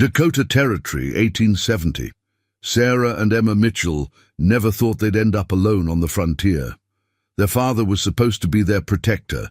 Dakota Territory, 1870. Sarah and Emma Mitchell never thought they'd end up alone on the frontier. Their father was supposed to be their protector,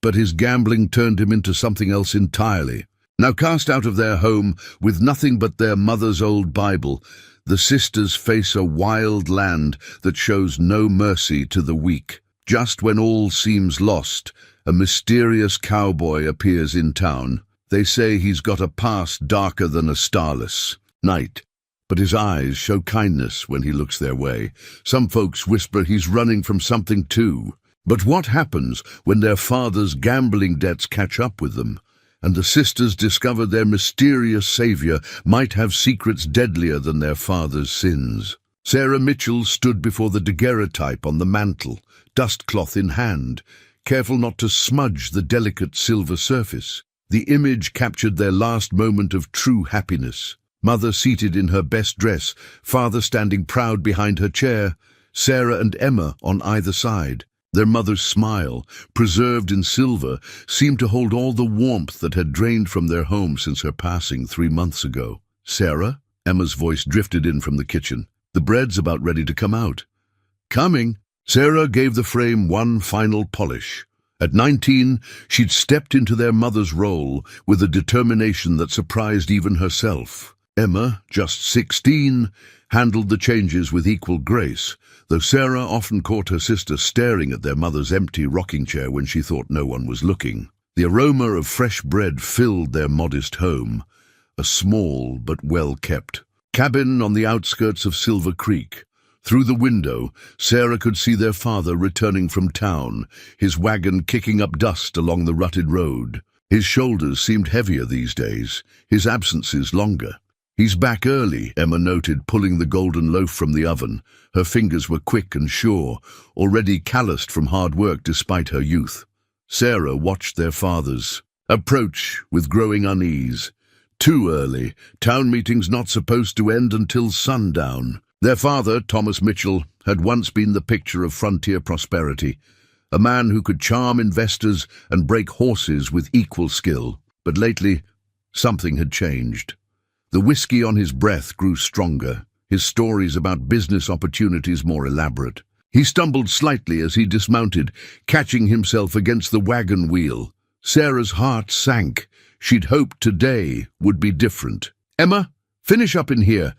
but his gambling turned him into something else entirely. Now cast out of their home with nothing but their mother's old Bible, the sisters face a wild land that shows no mercy to the weak. Just when all seems lost, a mysterious cowboy appears in town. They say he's got a past darker than a starless night, but his eyes show kindness when he looks their way. Some folks whisper he's running from something too. But what happens when their father's gambling debts catch up with them, and the sisters discover their mysterious savior might have secrets deadlier than their father's sins? Sarah Mitchell stood before the daguerreotype on the mantel, dustcloth in hand, careful not to smudge the delicate silver surface. The image captured their last moment of true happiness. Mother seated in her best dress, father standing proud behind her chair, Sarah and Emma on either side. Their mother's smile, preserved in silver, seemed to hold all the warmth that had drained from their home since her passing 3 months ago. "Sarah?" Emma's voice drifted in from the kitchen. "The bread's about ready to come out." "Coming." Sarah gave the frame one final polish. At 19, she'd stepped into their mother's role with a determination that surprised even herself. Emma, just 16, handled the changes with equal grace, though Sarah often caught her sister staring at their mother's empty rocking chair when she thought no one was looking. The aroma of fresh bread filled their modest home, a small but well-kept cabin on the outskirts of Silver Creek. Through the window, Sarah could see their father returning from town, his wagon kicking up dust along the rutted road. His shoulders seemed heavier these days, his absences longer. "He's back early," Emma noted, pulling the golden loaf from the oven. Her fingers were quick and sure, already calloused from hard work despite her youth. Sarah watched their fathers approach with growing unease. Too early. Town meeting's not supposed to end until sundown. Their father, Thomas Mitchell, had once been the picture of frontier prosperity, a man who could charm investors and break horses with equal skill. But lately, something had changed. The whiskey on his breath grew stronger, his stories about business opportunities more elaborate. He stumbled slightly as he dismounted, catching himself against the wagon wheel. Sarah's heart sank. She'd hoped today would be different. "Emma, finish up in here.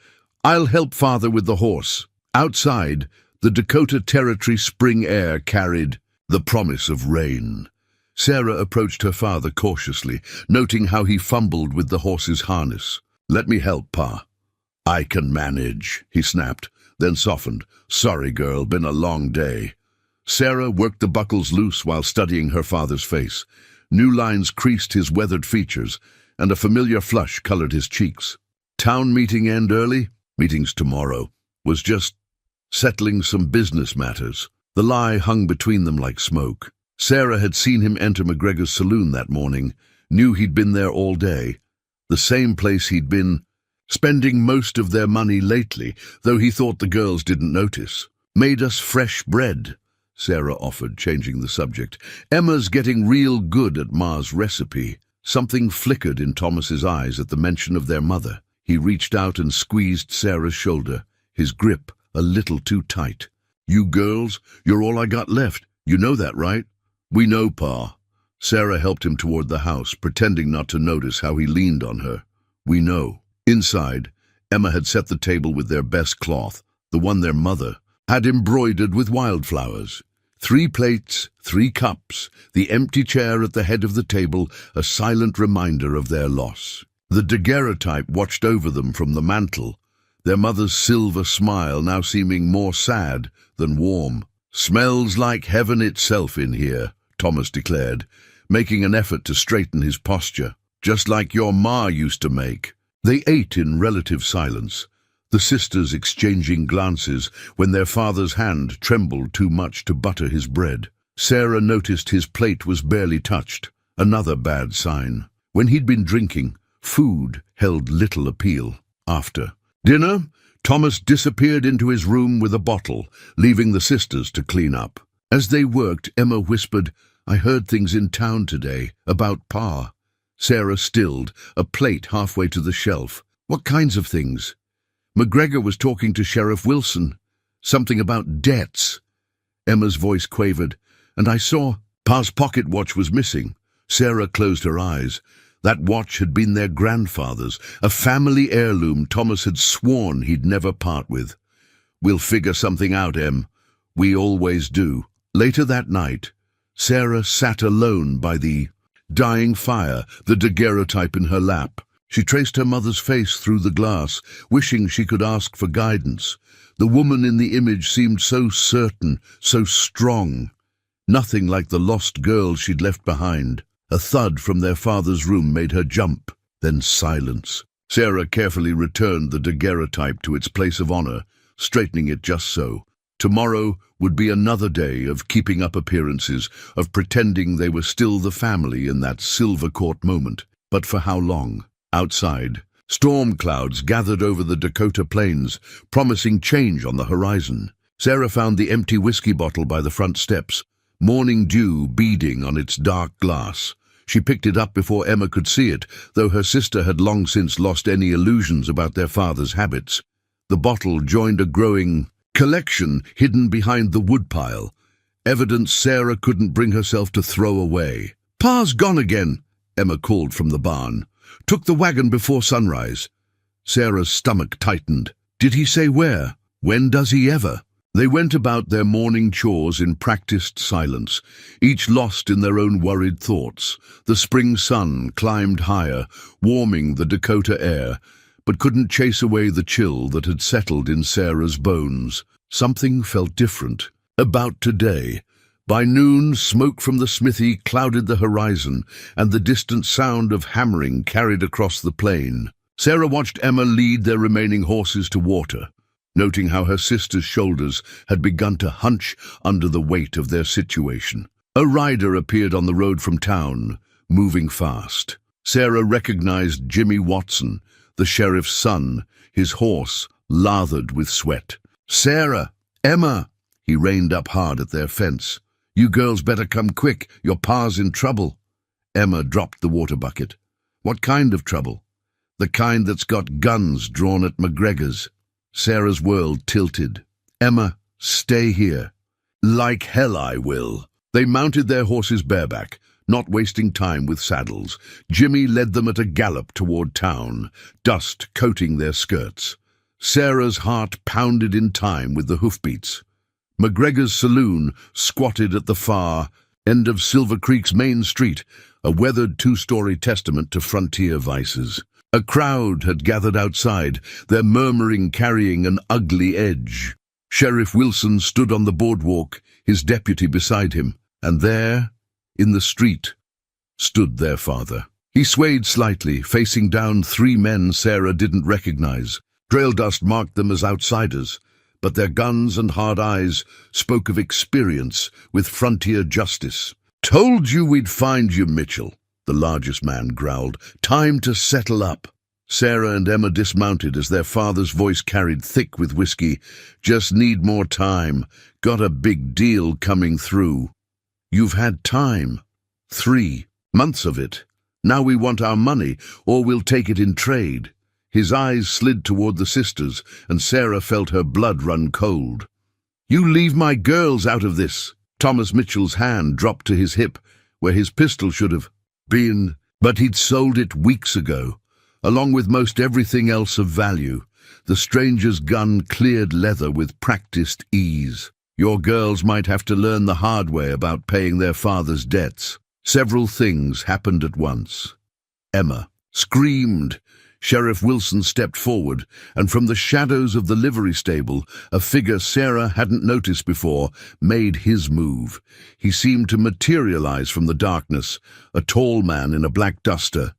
I'll help father with the horse." Outside, the Dakota Territory spring air carried the promise of rain. Sarah approached her father cautiously, noting how he fumbled with the horse's harness. "Let me help, Pa." "I can manage," he snapped, then softened. "Sorry, girl, been a long day." Sarah worked the buckles loose while studying her father's face. New lines creased his weathered features, and a familiar flush colored his cheeks. "Town meeting end early?" "Meeting's tomorrow." Was just settling some business matters. The lie hung between them like smoke. Sarah had seen him enter McGregor's saloon that morning, knew he'd been there all day. The same place he'd been spending most of their money lately, though he thought the girls didn't notice. "Made us fresh bread," Sarah offered, changing the subject. "Emma's getting real good at Ma's recipe." Something flickered in Thomas's eyes at the mention of their mother. He reached out and squeezed Sarah's shoulder, his grip a little too tight. "You girls, you're all I got left. You know that, right?" "We know, Pa." Sarah helped him toward the house, pretending not to notice how he leaned on her. "We know." Inside, Emma had set the table with their best cloth, the one their mother had embroidered with wildflowers. 3 plates, 3 cups, the empty chair at the head of the table, a silent reminder of their loss. The daguerreotype watched over them from the mantel, their mother's silver smile now seeming more sad than warm. "Smells like heaven itself in here," Thomas declared, making an effort to straighten his posture. "Just like your ma used to make." They ate in relative silence, the sisters exchanging glances when their father's hand trembled too much to butter his bread. Sarah noticed his plate was barely touched, another bad sign. When he'd been drinking, food held little appeal. After dinner, Thomas disappeared into his room with a bottle, leaving the sisters to clean up. As they worked, Emma whispered, "I heard things in town today, about Pa." Sarah stilled, a plate halfway to the shelf. What kinds of things? McGregor was talking to Sheriff Wilson. Something about debts. Emma's voice quavered, and I saw Pa's pocket watch was missing. Sarah closed her eyes. That watch had been their grandfather's, a family heirloom Thomas had sworn he'd never part with. We'll figure something out, Em. We always do. Later that night, Sarah sat alone by the dying fire, the daguerreotype in her lap. She traced her mother's face through the glass, wishing she could ask for guidance. The woman in the image seemed so certain, so strong. Nothing like the lost girl she'd left behind. A thud from their father's room made her jump, then silence. Sarah carefully returned the daguerreotype to its place of honor, straightening it just so. Tomorrow would be another day of keeping up appearances, of pretending they were still the family in that silver court moment. But for how long? Outside, storm clouds gathered over the Dakota plains, promising change on the horizon. Sarah found the empty whiskey bottle by the front steps, morning dew beading on its dark glass. She picked it up before Emma could see it, though her sister had long since lost any illusions about their father's habits. The bottle joined a growing collection hidden behind the woodpile, evidence Sarah couldn't bring herself to throw away. "Pa's gone again," Emma called from the barn. "Took the wagon before sunrise." Sarah's stomach tightened. Did he say where? When does he ever? They went about their morning chores in practiced silence, each lost in their own worried thoughts. The spring sun climbed higher, warming the Dakota air, but couldn't chase away the chill that had settled in Sarah's bones. Something felt different about today. By noon, smoke from the smithy clouded the horizon, and the distant sound of hammering carried across the plain. Sarah watched Emma lead their remaining horses to water, noting how her sister's shoulders had begun to hunch under the weight of their situation. A rider appeared on the road from town, moving fast. Sarah recognized Jimmy Watson, the sheriff's son, his horse lathered with sweat. "Sarah! Emma!" He reined up hard at their fence. "You girls better come quick, your pa's in trouble." Emma dropped the water bucket. "What kind of trouble?" "The kind that's got guns drawn at McGregor's." Sarah's world tilted. "Emma, stay here." "Like hell I will." They mounted their horses bareback, not wasting time with saddles. Jimmy led them at a gallop toward town, dust coating their skirts. Sarah's heart pounded in time with the hoofbeats. McGregor's saloon squatted at the far end of Silver Creek's main street, a weathered two-story testament to frontier vices. A crowd had gathered outside, their murmuring carrying an ugly edge. Sheriff Wilson stood on the boardwalk, his deputy beside him, and there, in the street, stood their father. He swayed slightly, facing down three men Sarah didn't recognize. Trail dust marked them as outsiders, but their guns and hard eyes spoke of experience with frontier justice. "Told you we'd find you, Mitchell," the largest man growled. "Time to settle up." Sarah and Emma dismounted as their father's voice carried thick with whiskey. "Just need more time. Got a big deal coming through." "You've had time. 3 months of it. Now we want our money, or we'll take it in trade." His eyes slid toward the sisters, and Sarah felt her blood run cold. "You leave my girls out of this." Thomas Mitchell's hand dropped to his hip, where his pistol should have been, but he'd sold it weeks ago, along with most everything else of value. The stranger's gun cleared leather with practiced ease. "Your girls might have to learn the hard way about paying their father's debts." Several things happened at once. Emma screamed. Sheriff Wilson stepped forward, and from the shadows of the livery stable, a figure Sarah hadn't noticed before made his move. He seemed to materialize from the darkness, a tall man in a black duster.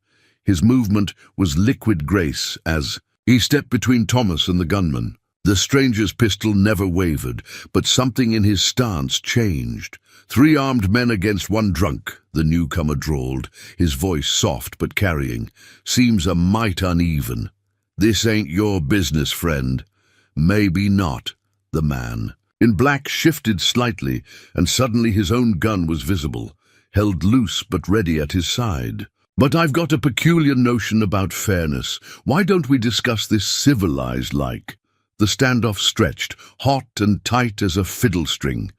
His movement was liquid grace as he stepped between Thomas and the gunman. The stranger's pistol never wavered, but something in his stance changed. "3 armed men against 1 drunk," the newcomer drawled, his voice soft but carrying. "Seems a mite uneven." "This ain't your business, friend." "Maybe not." The man in black shifted slightly, and suddenly his own gun was visible, held loose but ready at his side. But I've got a peculiar notion about fairness. Why don't we discuss this civilized-like? The standoff stretched, hot and tight as a fiddle string.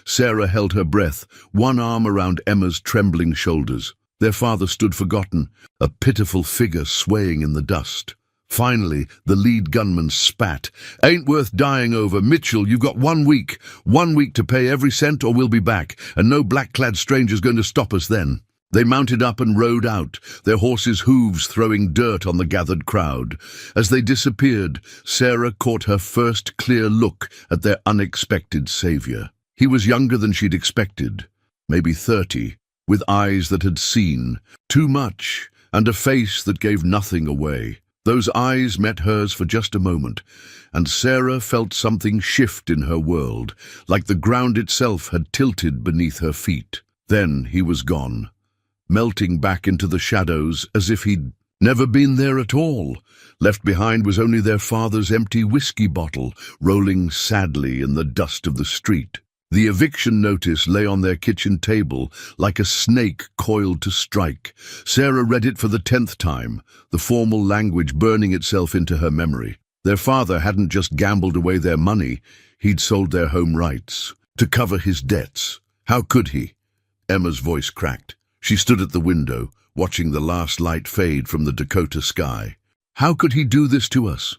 Sarah held her breath, one arm around Emma's trembling shoulders. Their father stood forgotten, a pitiful figure swaying in the dust. Finally, the lead gunman spat. "Ain't worth dying over. Mitchell, you've got 1 week. 1 week to pay every cent or we'll be back, and no black-clad stranger's going to stop us then." They mounted up and rode out, their horses' hooves throwing dirt on the gathered crowd. As they disappeared, Sarah caught her first clear look at their unexpected savior. He was younger than she'd expected, maybe 30, with eyes that had seen too much and a face that gave nothing away. Those eyes met hers for just a moment, and Sarah felt something shift in her world, like the ground itself had tilted beneath her feet. Then he was gone, melting back into the shadows as if he'd never been there at all. Left behind was only their father's empty whiskey bottle, rolling sadly in the dust of the street. The eviction notice lay on their kitchen table like a snake coiled to strike. Sarah read it for the 10th time, the formal language burning itself into her memory. Their father hadn't just gambled away their money, he'd sold their home rights to cover his debts. How could he? Emma's voice cracked. She stood at the window, watching the last light fade from the Dakota sky. How could he do this to us?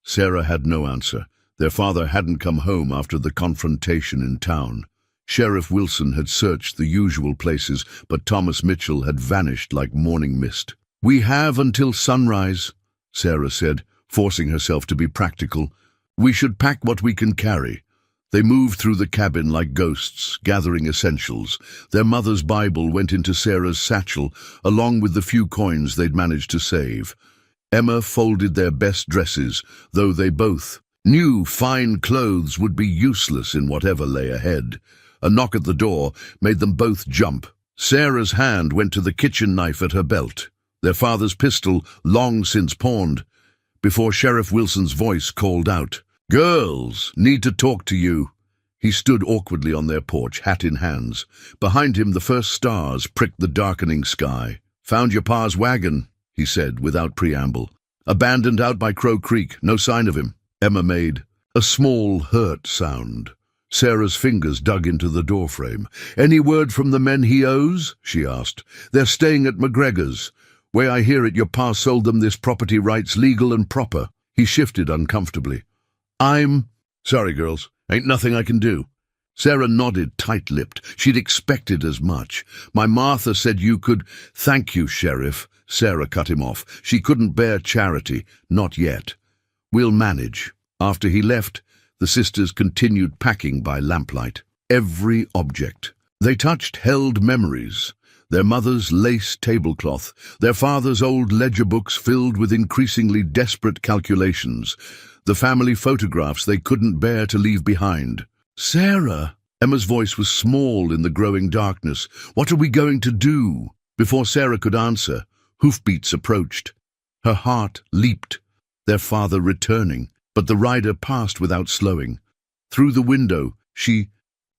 Sarah had no answer. Their father hadn't come home after the confrontation in town. Sheriff Wilson had searched the usual places, but Thomas Mitchell had vanished like morning mist. "We have until sunrise," Sarah said, forcing herself to be practical. "We should pack what we can carry." They moved through the cabin like ghosts, gathering essentials. Their mother's Bible went into Sarah's satchel, along with the few coins they'd managed to save. Emma folded their best dresses, though they both knew fine clothes would be useless in whatever lay ahead. A knock at the door made them both jump. Sarah's hand went to the kitchen knife at her belt, their father's pistol long since pawned, before Sheriff Wilson's voice called out, "Girls, need to talk to you." He stood awkwardly on their porch, hat in hands. Behind him, the first stars pricked the darkening sky. "Found your pa's wagon," he said without preamble. "Abandoned out by Crow Creek, no sign of him." Emma made a small, hurt sound. Sarah's fingers dug into the doorframe. "Any word from the men he owes?" she asked. "They're staying at McGregor's. Way I hear it, your pa sold them this property rights legal and proper." He shifted uncomfortably. "I'm sorry, girls. Ain't nothing I can do." Sarah nodded, tight-lipped. She'd expected as much. "My Martha said you could—" "Thank you, Sheriff." Sarah cut him off. She couldn't bear charity. Not yet. "We'll manage." After he left, the sisters continued packing by lamplight. Every object they touched held memories. Their mother's lace tablecloth, their father's old ledger books filled with increasingly desperate calculations, the family photographs they couldn't bear to leave behind. "Sarah!" Emma's voice was small in the growing darkness. "What are we going to do?" Before Sarah could answer, hoofbeats approached. Her heart leaped. Their father returning, but the rider passed without slowing. Through the window, she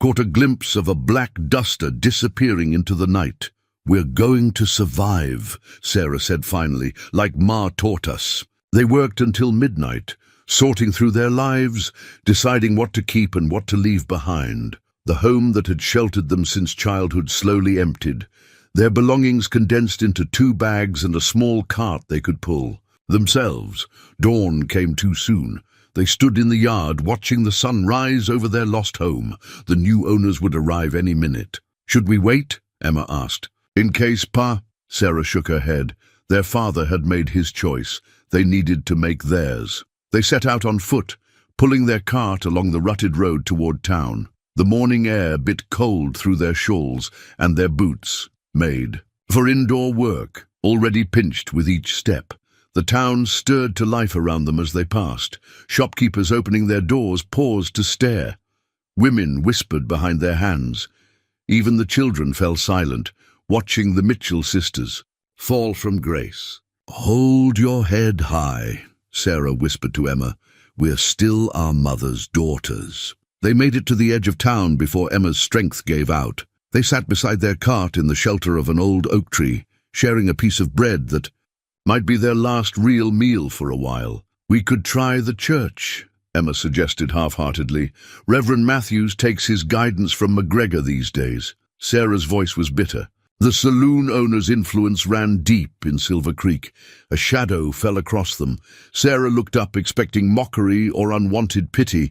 caught a glimpse of a black duster disappearing into the night. "We're going to survive," Sarah said finally, "like Ma taught us." They worked until midnight, sorting through their lives, deciding what to keep and what to leave behind. The home that had sheltered them since childhood slowly emptied, their belongings condensed into 2 bags and a small cart they could pull. Themselves, dawn came too soon. They stood in the yard, watching the sun rise over their lost home. The new owners would arrive any minute. "Should we wait?" Emma asked. "In case Pa—" Sarah shook her head. Their father had made his choice. They needed to make theirs. They set out on foot, pulling their cart along the rutted road toward town. The morning air bit cold through their shawls, and their boots, made for indoor work, already pinched with each step. The town stirred to life around them as they passed. Shopkeepers opening their doors paused to stare. Women whispered behind their hands. Even the children fell silent, watching the Mitchell sisters fall from grace. "Hold your head high," Sarah whispered to Emma. "We're still our mother's daughters." They made it to the edge of town before Emma's strength gave out. They sat beside their cart in the shelter of an old oak tree. sharing a piece of bread that might be their last real meal for a while. "We could try the church," Emma suggested half-heartedly. "Reverend Matthews takes his guidance from McGregor these days." Sarah's voice was bitter. The saloon owner's influence ran deep in Silver Creek. A shadow fell across them. Sarah looked up, expecting mockery or unwanted pity.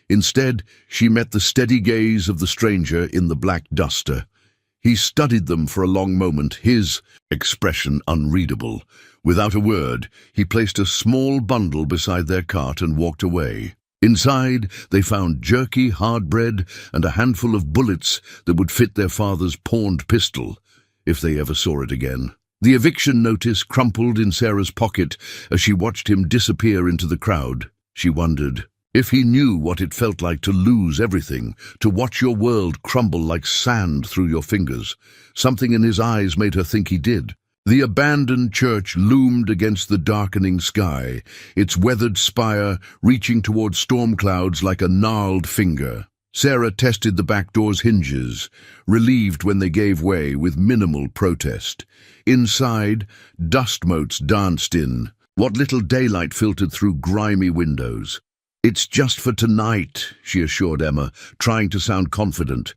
Instead, she met the steady gaze of the stranger in the black duster. He studied them for a long moment, his expression unreadable. Without a word, he placed a small bundle beside their cart and walked away. Inside, they found jerky, hard bread, and a handful of bullets that would fit their father's pawned pistol, if they ever saw it again. The eviction notice crumpled in Sarah's pocket as she watched him disappear into the crowd. She wondered if he knew what it felt like to lose everything, to watch your world crumble like sand through your fingers. Something in his eyes made her think he did. The abandoned church loomed against the darkening sky, its weathered spire reaching toward storm clouds like a gnarled finger. Sarah tested the back door's hinges, relieved when they gave way with minimal protest. Inside, dust motes danced in, what little daylight filtered through grimy windows. "It's just for tonight," she assured Emma, trying to sound confident.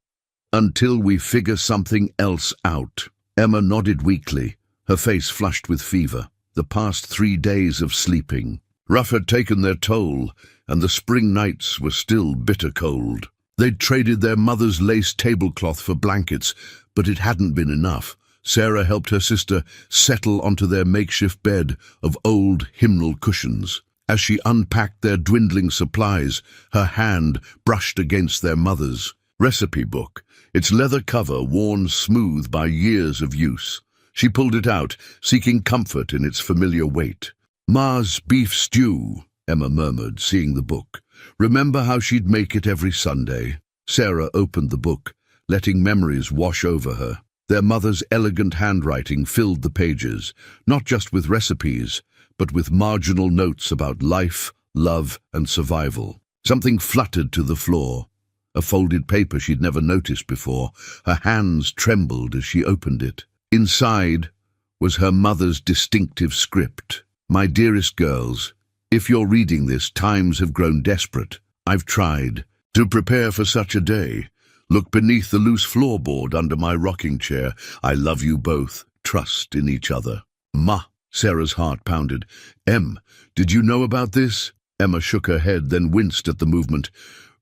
"Until we figure something else out." Emma nodded weakly, her face flushed with fever. The past 3 days of sleeping. Rough had taken their toll, and the spring nights were still bitter cold. They'd traded their mother's lace tablecloth for blankets, but it hadn't been enough. Sarah helped her sister settle onto their makeshift bed of old hymnal cushions. As she unpacked their dwindling supplies, her hand brushed against their mother's recipe book, its leather cover worn smooth by years of use. She pulled it out, seeking comfort in its familiar weight. "Ma's beef stew," Emma murmured, seeing the book. Remember how she'd make it every Sunday? Sarah opened the book, letting memories wash over her. Their mother's elegant handwriting filled the pages, not just with recipes, but with marginal notes about life, love, and survival. Something fluttered to the floor, a folded paper she'd never noticed before. Her hands trembled as she opened it. Inside was her mother's distinctive script. "My dearest girls, if you're reading this, times have grown desperate. I've tried to prepare for such a day. Look beneath the loose floorboard under my rocking chair. I love you both. Trust in each other. Ma." Sarah's heart pounded. "Em, did you know about this?" Emma shook her head, then winced at the movement.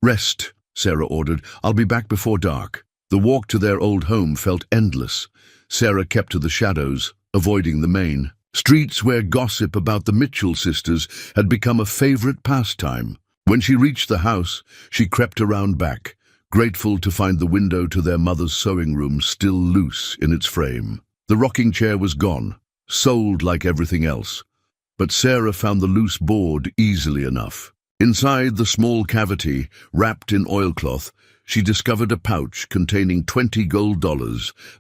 "Rest," Sarah ordered. "I'll be back before dark." The walk to their old home felt endless. Sarah kept to the shadows, avoiding the main streets where gossip about the Mitchell sisters had become a favorite pastime. When she reached the house, she crept around back, grateful to find the window to their mother's sewing room still loose in its frame. The rocking chair was gone, sold like everything else, but Sarah found the loose board easily enough. Inside the small cavity, wrapped in oilcloth, she discovered a pouch containing $20 gold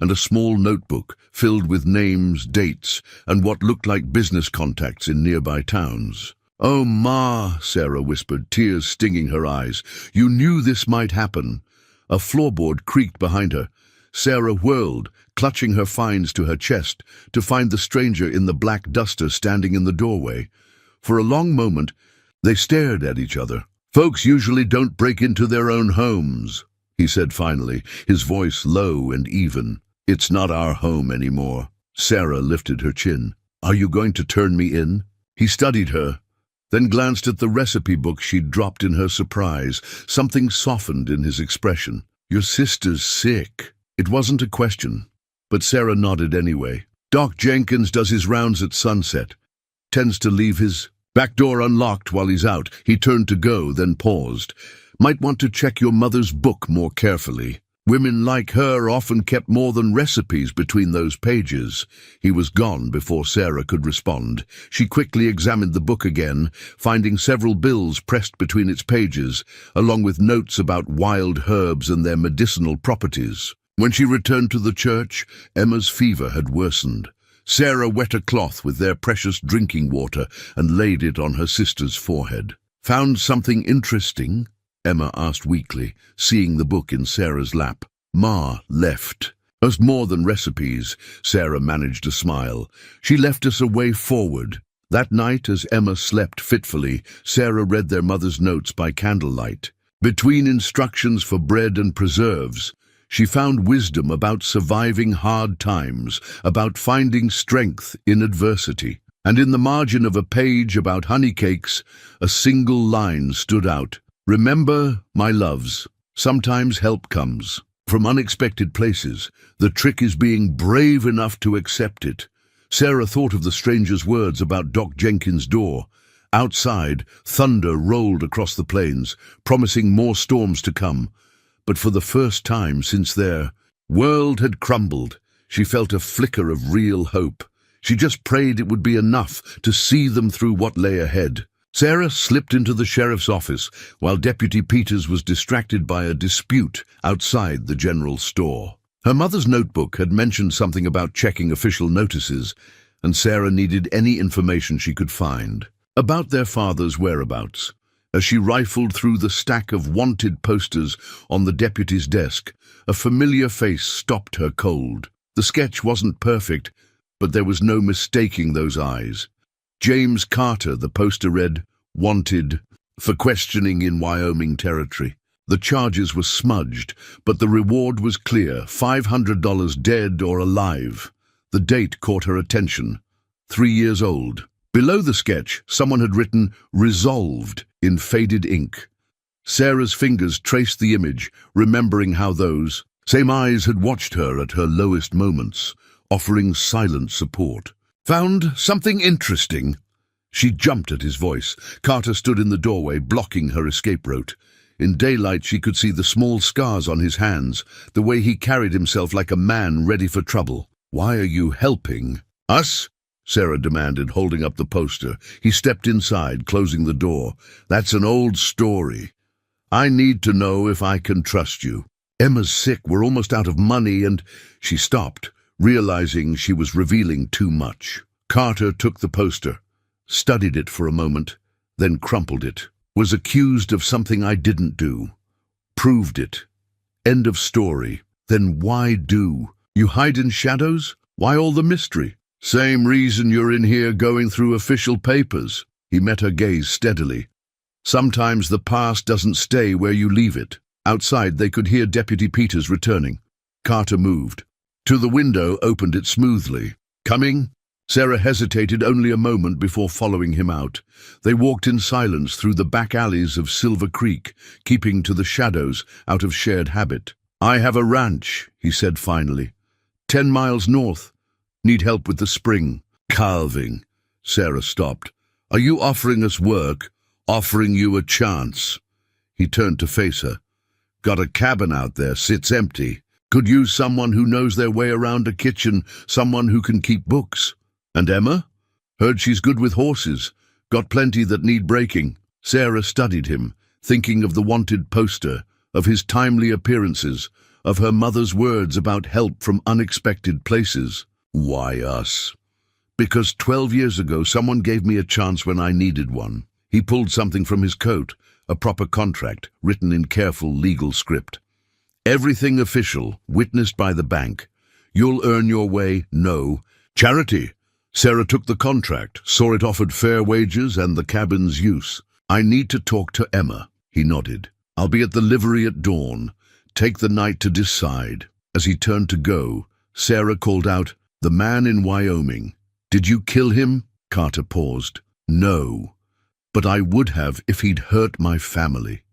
and a small notebook filled with names, dates, and what looked like business contacts in nearby towns. "Oh, Ma," Sarah whispered, tears stinging her eyes. "You knew this might happen." A floorboard creaked behind her. Sarah whirled, clutching her finds to her chest, to find the stranger in the black duster standing in the doorway. For a long moment, they stared at each other. "Folks usually don't break into their own homes," he said finally, his voice low and even. "It's not our home anymore." Sarah lifted her chin. "Are you going to turn me in?" He studied her, then glanced at the recipe book she'd dropped in her surprise. Something softened in his expression. "Your sister's sick." It wasn't a question, but Sarah nodded anyway. "Doc Jenkins does his rounds at sunset. Tends to leave his back door unlocked while he's out." He turned to go, then paused. "Might want to check your mother's book more carefully. Women like her often kept more than recipes between those pages." He was gone before Sarah could respond. She quickly examined the book again, finding several bills pressed between its pages, along with notes about wild herbs and their medicinal properties. When she returned to the church, Emma's fever had worsened. Sarah wet a cloth with their precious drinking water and laid it on her sister's forehead. "Found something interesting?" Emma asked weakly, seeing the book in Sarah's lap. "Ma left," Us more than recipes, Sarah managed a smile. She left us a way forward. That night, as Emma slept fitfully, Sarah read their mother's notes by candlelight. Between instructions for bread and preserves, she found wisdom about surviving hard times, about finding strength in adversity. And in the margin of a page about honey cakes, a single line stood out. Remember, my loves, sometimes help comes from unexpected places. The trick is being brave enough to accept it. Sarah thought of the stranger's words about Doc Jenkins' door. Outside, thunder rolled across the plains, promising more storms to come. But for the first time since their world had crumbled, she felt a flicker of real hope. She just prayed it would be enough to see them through what lay ahead. Sarah slipped into the sheriff's office while Deputy Peters was distracted by a dispute outside the general store. Her mother's notebook had mentioned something about checking official notices, and Sarah needed any information she could find about their father's whereabouts. As she rifled through the stack of wanted posters on the deputy's desk, a familiar face stopped her cold. The sketch wasn't perfect, but there was no mistaking those eyes. James Carter, the poster read, wanted for questioning in Wyoming territory. The charges were smudged, but the reward was clear, $500 dead or alive. The date caught her attention, 3 years old. Below the sketch, someone had written, resolved, in faded ink. Sarah's fingers traced the image, remembering how those same eyes had watched her at her lowest moments, offering silent support. Found something interesting? She jumped at his voice. Carter stood in the doorway, blocking her escape route. In daylight, she could see the small scars on his hands, the way he carried himself like a man ready for trouble. Why are you helping us? Sarah demanded, holding up the poster. He stepped inside, closing the door. That's an old story. I need to know if I can trust you. Emma's sick. We're almost out of money, and she stopped, realizing she was revealing too much. Carter took the poster, studied it for a moment, then crumpled it. Was accused of something I didn't do. Proved it. End of story. Then why do? You hide in shadows? Why all the mystery? Same reason you're in here going through official papers. He met her gaze steadily. Sometimes the past doesn't stay where you leave it. Outside, they could hear Deputy Peters returning. Carter moved. To the window, opened it smoothly. Coming? Sarah hesitated only a moment before following him out. They walked in silence through the back alleys of Silver Creek, keeping to the shadows out of shared habit. I have a ranch, he said finally. 10 miles north. Need help with the spring. Calving. Sarah stopped. Are you offering us work? Offering you a chance. He turned to face her. Got a cabin out there, sits empty. Could use someone who knows their way around a kitchen, someone who can keep books. And Emma? Heard she's good with horses. Got plenty that need breaking. Sarah studied him, thinking of the wanted poster, of his timely appearances, of her mother's words about help from unexpected places. Why us? Because 12 years ago someone gave me a chance when I needed one. He pulled something from his coat, a proper contract, written in careful legal script. Everything official, witnessed by the bank. You'll earn your way, no. Charity. Sarah took the contract, saw it offered fair wages and the cabin's use. I need to talk to Emma. He nodded. I'll be at the livery at dawn. Take the night to decide. As he turned to go, Sarah called out, the man in Wyoming. Did you kill him? Carter paused. No. But I would have if he'd hurt my family.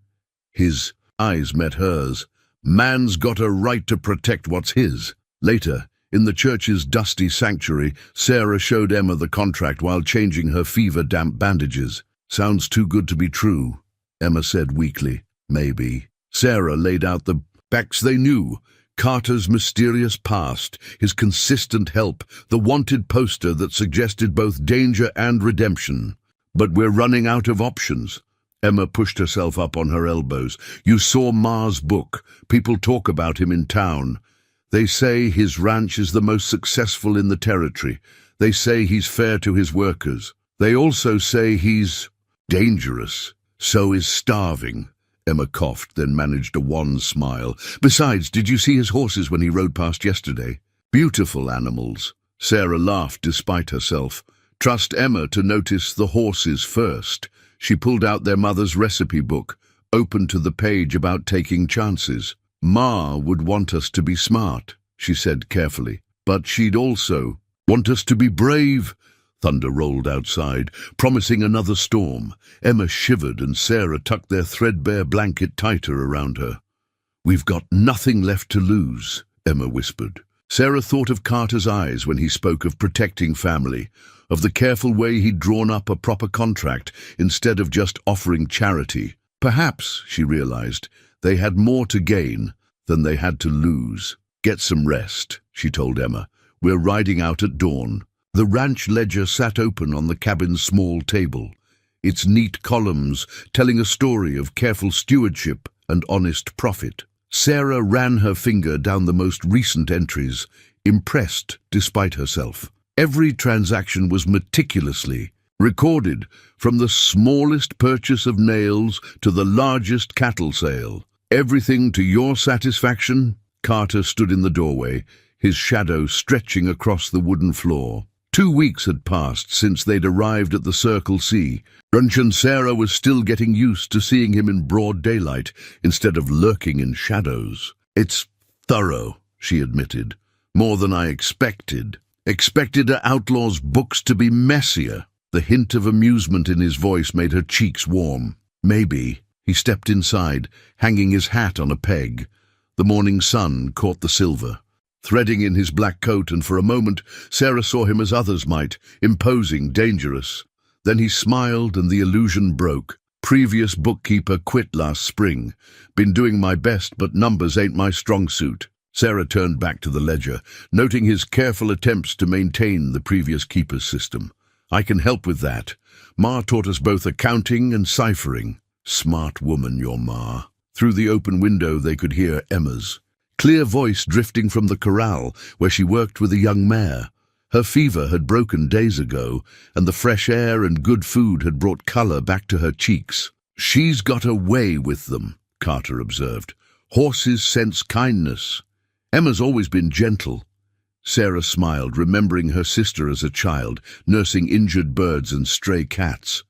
His eyes met hers. Man's got a right to protect what's his. Later, in the church's dusty sanctuary, Sarah showed Emma the contract while changing her fever-damp bandages. Sounds too good to be true, Emma said weakly. Maybe. Sarah laid out the facts they knew. Carter's mysterious past, his consistent help, the wanted poster that suggested both danger and redemption. But we're running out of options. Emma pushed herself up on her elbows. You saw Ma's book. People talk about him in town. They say his ranch is the most successful in the territory. They say he's fair to his workers. They also say he's dangerous. So is starving. Emma coughed, then managed a wan smile. Besides, did you see his horses when he rode past yesterday? Beautiful animals. Sarah laughed despite herself. Trust Emma to notice the horses first. She pulled out their mother's recipe book, opened to the page about taking chances. Ma would want us to be smart, she said carefully, but she'd also want us to be brave. Thunder rolled outside, promising another storm. Emma shivered and Sarah tucked their threadbare blanket tighter around her. We've got nothing left to lose, Emma whispered. Sarah thought of Carter's eyes when he spoke of protecting family, of the careful way he'd drawn up a proper contract instead of just offering charity. Perhaps, she realized, they had more to gain than they had to lose. Get some rest, she told Emma. We're riding out at dawn. The ranch ledger sat open on the cabin's small table, its neat columns telling a story of careful stewardship and honest profit. Sarah ran her finger down the most recent entries, impressed despite herself. Every transaction was meticulously recorded, from the smallest purchase of nails to the largest cattle sale. Everything to your satisfaction? Carter stood in the doorway, his shadow stretching across the wooden floor. 2 weeks had passed since they'd arrived at the Circle C. And Sarah was still getting used to seeing him in broad daylight instead of lurking in shadows. It's thorough, she admitted. More than I expected. Expected an outlaw's books to be messier. The hint of amusement in his voice made her cheeks warm. Maybe. He stepped inside, hanging his hat on a peg. The morning sun caught the silver, threading in his black coat, and for a moment Sarah saw him as others might, imposing, dangerous. Then he smiled and the illusion broke. Previous bookkeeper quit last spring. Been doing my best, but numbers ain't my strong suit. Sarah turned back to the ledger, noting his careful attempts to maintain the previous keeper's system. I can help with that. Ma taught us both accounting and ciphering. Smart woman, your Ma. Through the open window they could hear Emma's clear voice drifting from the corral where she worked with a young mare. Her fever had broken days ago, and the fresh air and good food had brought color back to her cheeks. She's got a way with them, Carter observed. Horses sense kindness. Emma's always been gentle. Sarah smiled, remembering her sister as a child, nursing injured birds and stray cats.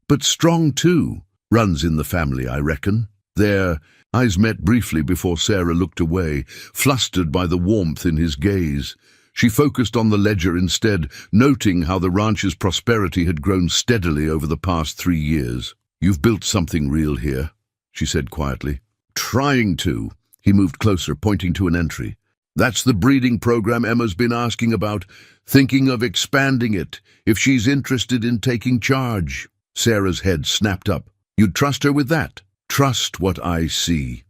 But strong too. Runs in the family, I reckon. Their eyes met briefly before Sarah looked away, flustered by the warmth in his gaze. She focused on the ledger instead, noting how the ranch's prosperity had grown steadily over the past 3 years. You've built something real here, she said quietly. Trying to. He moved closer, pointing to an entry. That's the breeding program Emma's been asking about, thinking of expanding it, if she's interested in taking charge. Sarah's head snapped up. You'd trust her with that? Trust what I see.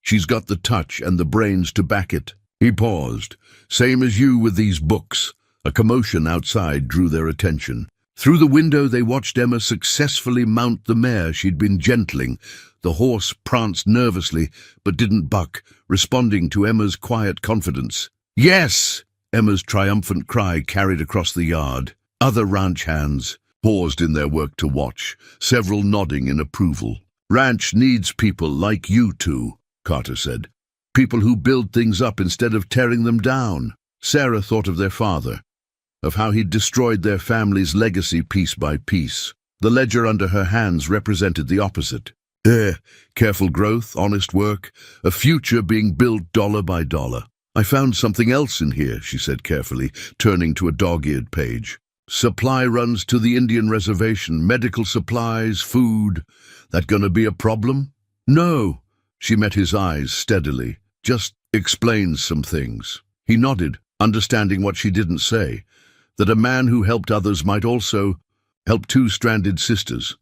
She's got the touch and the brains to back it. He paused. Same as you with these books. A commotion outside drew their attention. Through the window they watched Emma successfully mount the mare she'd been gentling. The horse pranced nervously, but didn't buck, responding to Emma's quiet confidence. Yes! Emma's triumphant cry carried across the yard. Other ranch hands paused in their work to watch, several nodding in approval. Ranch needs people like you two, Carter said. People who build things up instead of tearing them down. Sarah thought of their father, of how he'd destroyed their family's legacy piece by piece. The ledger under her hands represented the opposite. Careful growth, honest work, a future being built dollar by dollar. I found something else in here, she said carefully, turning to a dog-eared page. Supply runs to the Indian reservation, medical supplies, food. That gonna be a problem? No. She met his eyes steadily. Just explains some things. He nodded, understanding what she didn't say, that a man who helped others might also help two stranded sisters.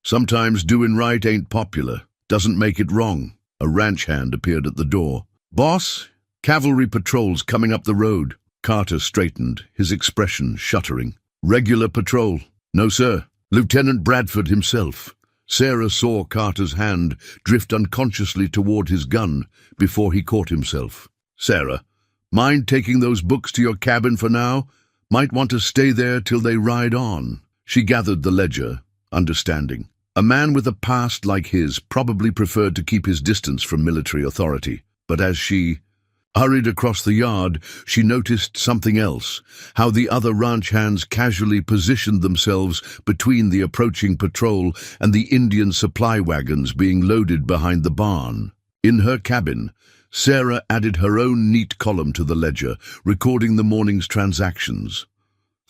Sometimes doing right ain't popular, doesn't make it wrong. A ranch hand appeared at the door. Boss, cavalry patrols coming up the road. Carter straightened, his expression shuddering. Regular patrol. No, sir. Lieutenant Bradford himself. Sarah saw Carter's hand drift unconsciously toward his gun before he caught himself. Sarah, mind taking those books to your cabin for now? Might want to stay there till they ride on. She gathered the ledger, understanding. A man with a past like his probably preferred to keep his distance from military authority. But as she hurried across the yard, she noticed something else, how the other ranch hands casually positioned themselves between the approaching patrol and the Indian supply wagons being loaded behind the barn. In her cabin, Sarah added her own neat column to the ledger, recording the morning's transactions.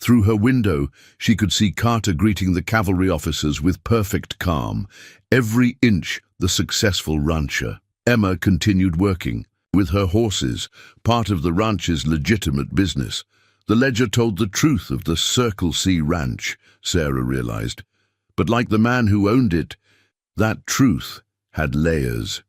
Through her window, she could see Carter greeting the cavalry officers with perfect calm, every inch the successful rancher. Emma continued working. With her horses, part of the ranch's legitimate business. The ledger told the truth of the Circle C ranch, Sarah realized. But like the man who owned it, that truth had layers.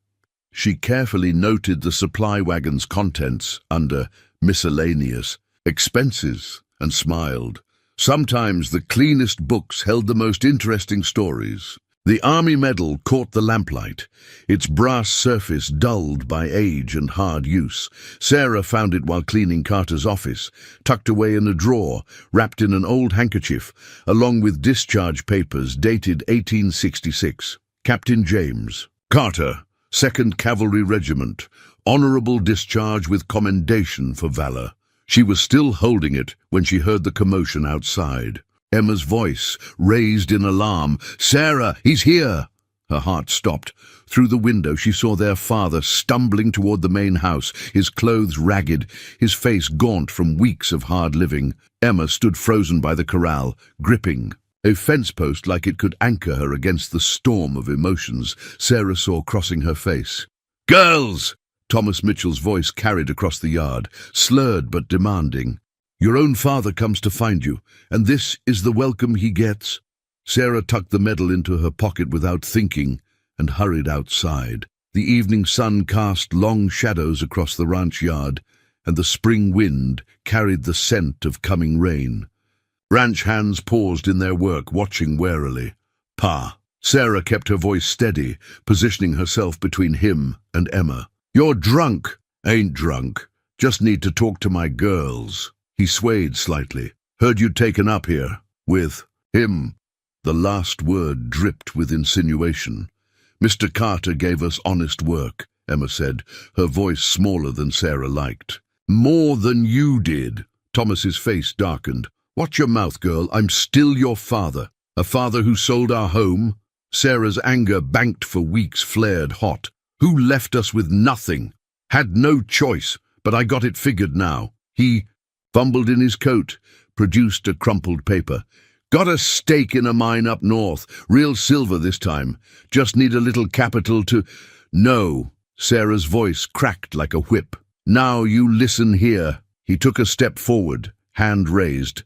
She carefully noted the supply wagon's contents under miscellaneous expenses and smiled. Sometimes the cleanest books held the most interesting stories. The Army Medal caught the lamplight, its brass surface dulled by age and hard use. Sarah found it while cleaning Carter's office, tucked away in a drawer, wrapped in an old handkerchief, along with discharge papers dated 1866. Captain James, Carter, 2nd Cavalry Regiment, honorable discharge with commendation for valor. She was still holding it when she heard the commotion outside. Emma's voice, raised in alarm. "Sarah, he's here!" Her heart stopped. Through the window she saw their father stumbling toward the main house, his clothes ragged, his face gaunt from weeks of hard living. Emma stood frozen by the corral, gripping a fence post like it could anchor her against the storm of emotions Sarah saw crossing her face. "Girls!" Thomas Mitchell's voice carried across the yard, slurred but demanding. "Your own father comes to find you, and this is the welcome he gets." Sarah tucked the medal into her pocket without thinking and hurried outside. The evening sun cast long shadows across the ranch yard, and the spring wind carried the scent of coming rain. Ranch hands paused in their work, watching warily. "Pa." Sarah kept her voice steady, positioning herself between him and Emma. "You're drunk." "Ain't drunk. Just need to talk to my girls." He swayed slightly. "Heard you'd taken up here. With him." The last word dripped with insinuation. "Mr. Carter gave us honest work," Emma said, her voice smaller than Sarah liked. "More than you did." Thomas's face darkened. "Watch your mouth, girl. I'm still your father. A father who sold our home." Sarah's anger, banked for weeks, flared hot. "Who left us with nothing. Had no choice, but I got it figured now. He fumbled in his coat, produced a crumpled paper. "Got a stake in a mine up north. Real silver this time. Just need a little capital to—" "No." Sarah's voice cracked like a whip. "Now you listen here." He took a step forward, hand raised.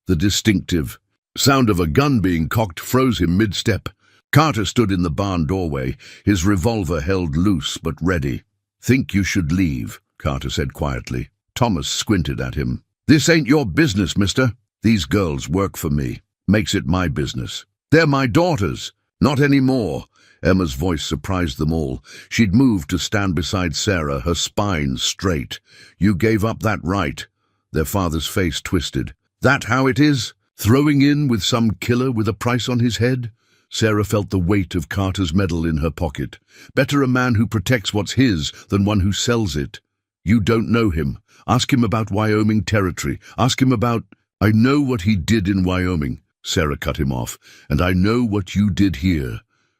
The distinctive sound of a gun being cocked froze him mid-step. Carter stood in the barn doorway, his revolver held loose but ready. "Think you should leave," Carter said quietly. Thomas squinted at him. "This ain't your business, mister. These girls work for me. Makes it my business. They're my daughters." "Not anymore." Emma's voice surprised them all. She'd moved to stand beside Sarah, her spine straight. "You gave up that right." Their father's face twisted. "That how it is? Throwing in with some killer with a price on his head?" Sarah felt the weight of Carter's medal in her pocket. Better a man who protects what's his than one who sells it. "You don't know him. Ask him about Wyoming territory. Ask him about—" "I know what he did in Wyoming," Sarah cut him off, "and I know what you did here."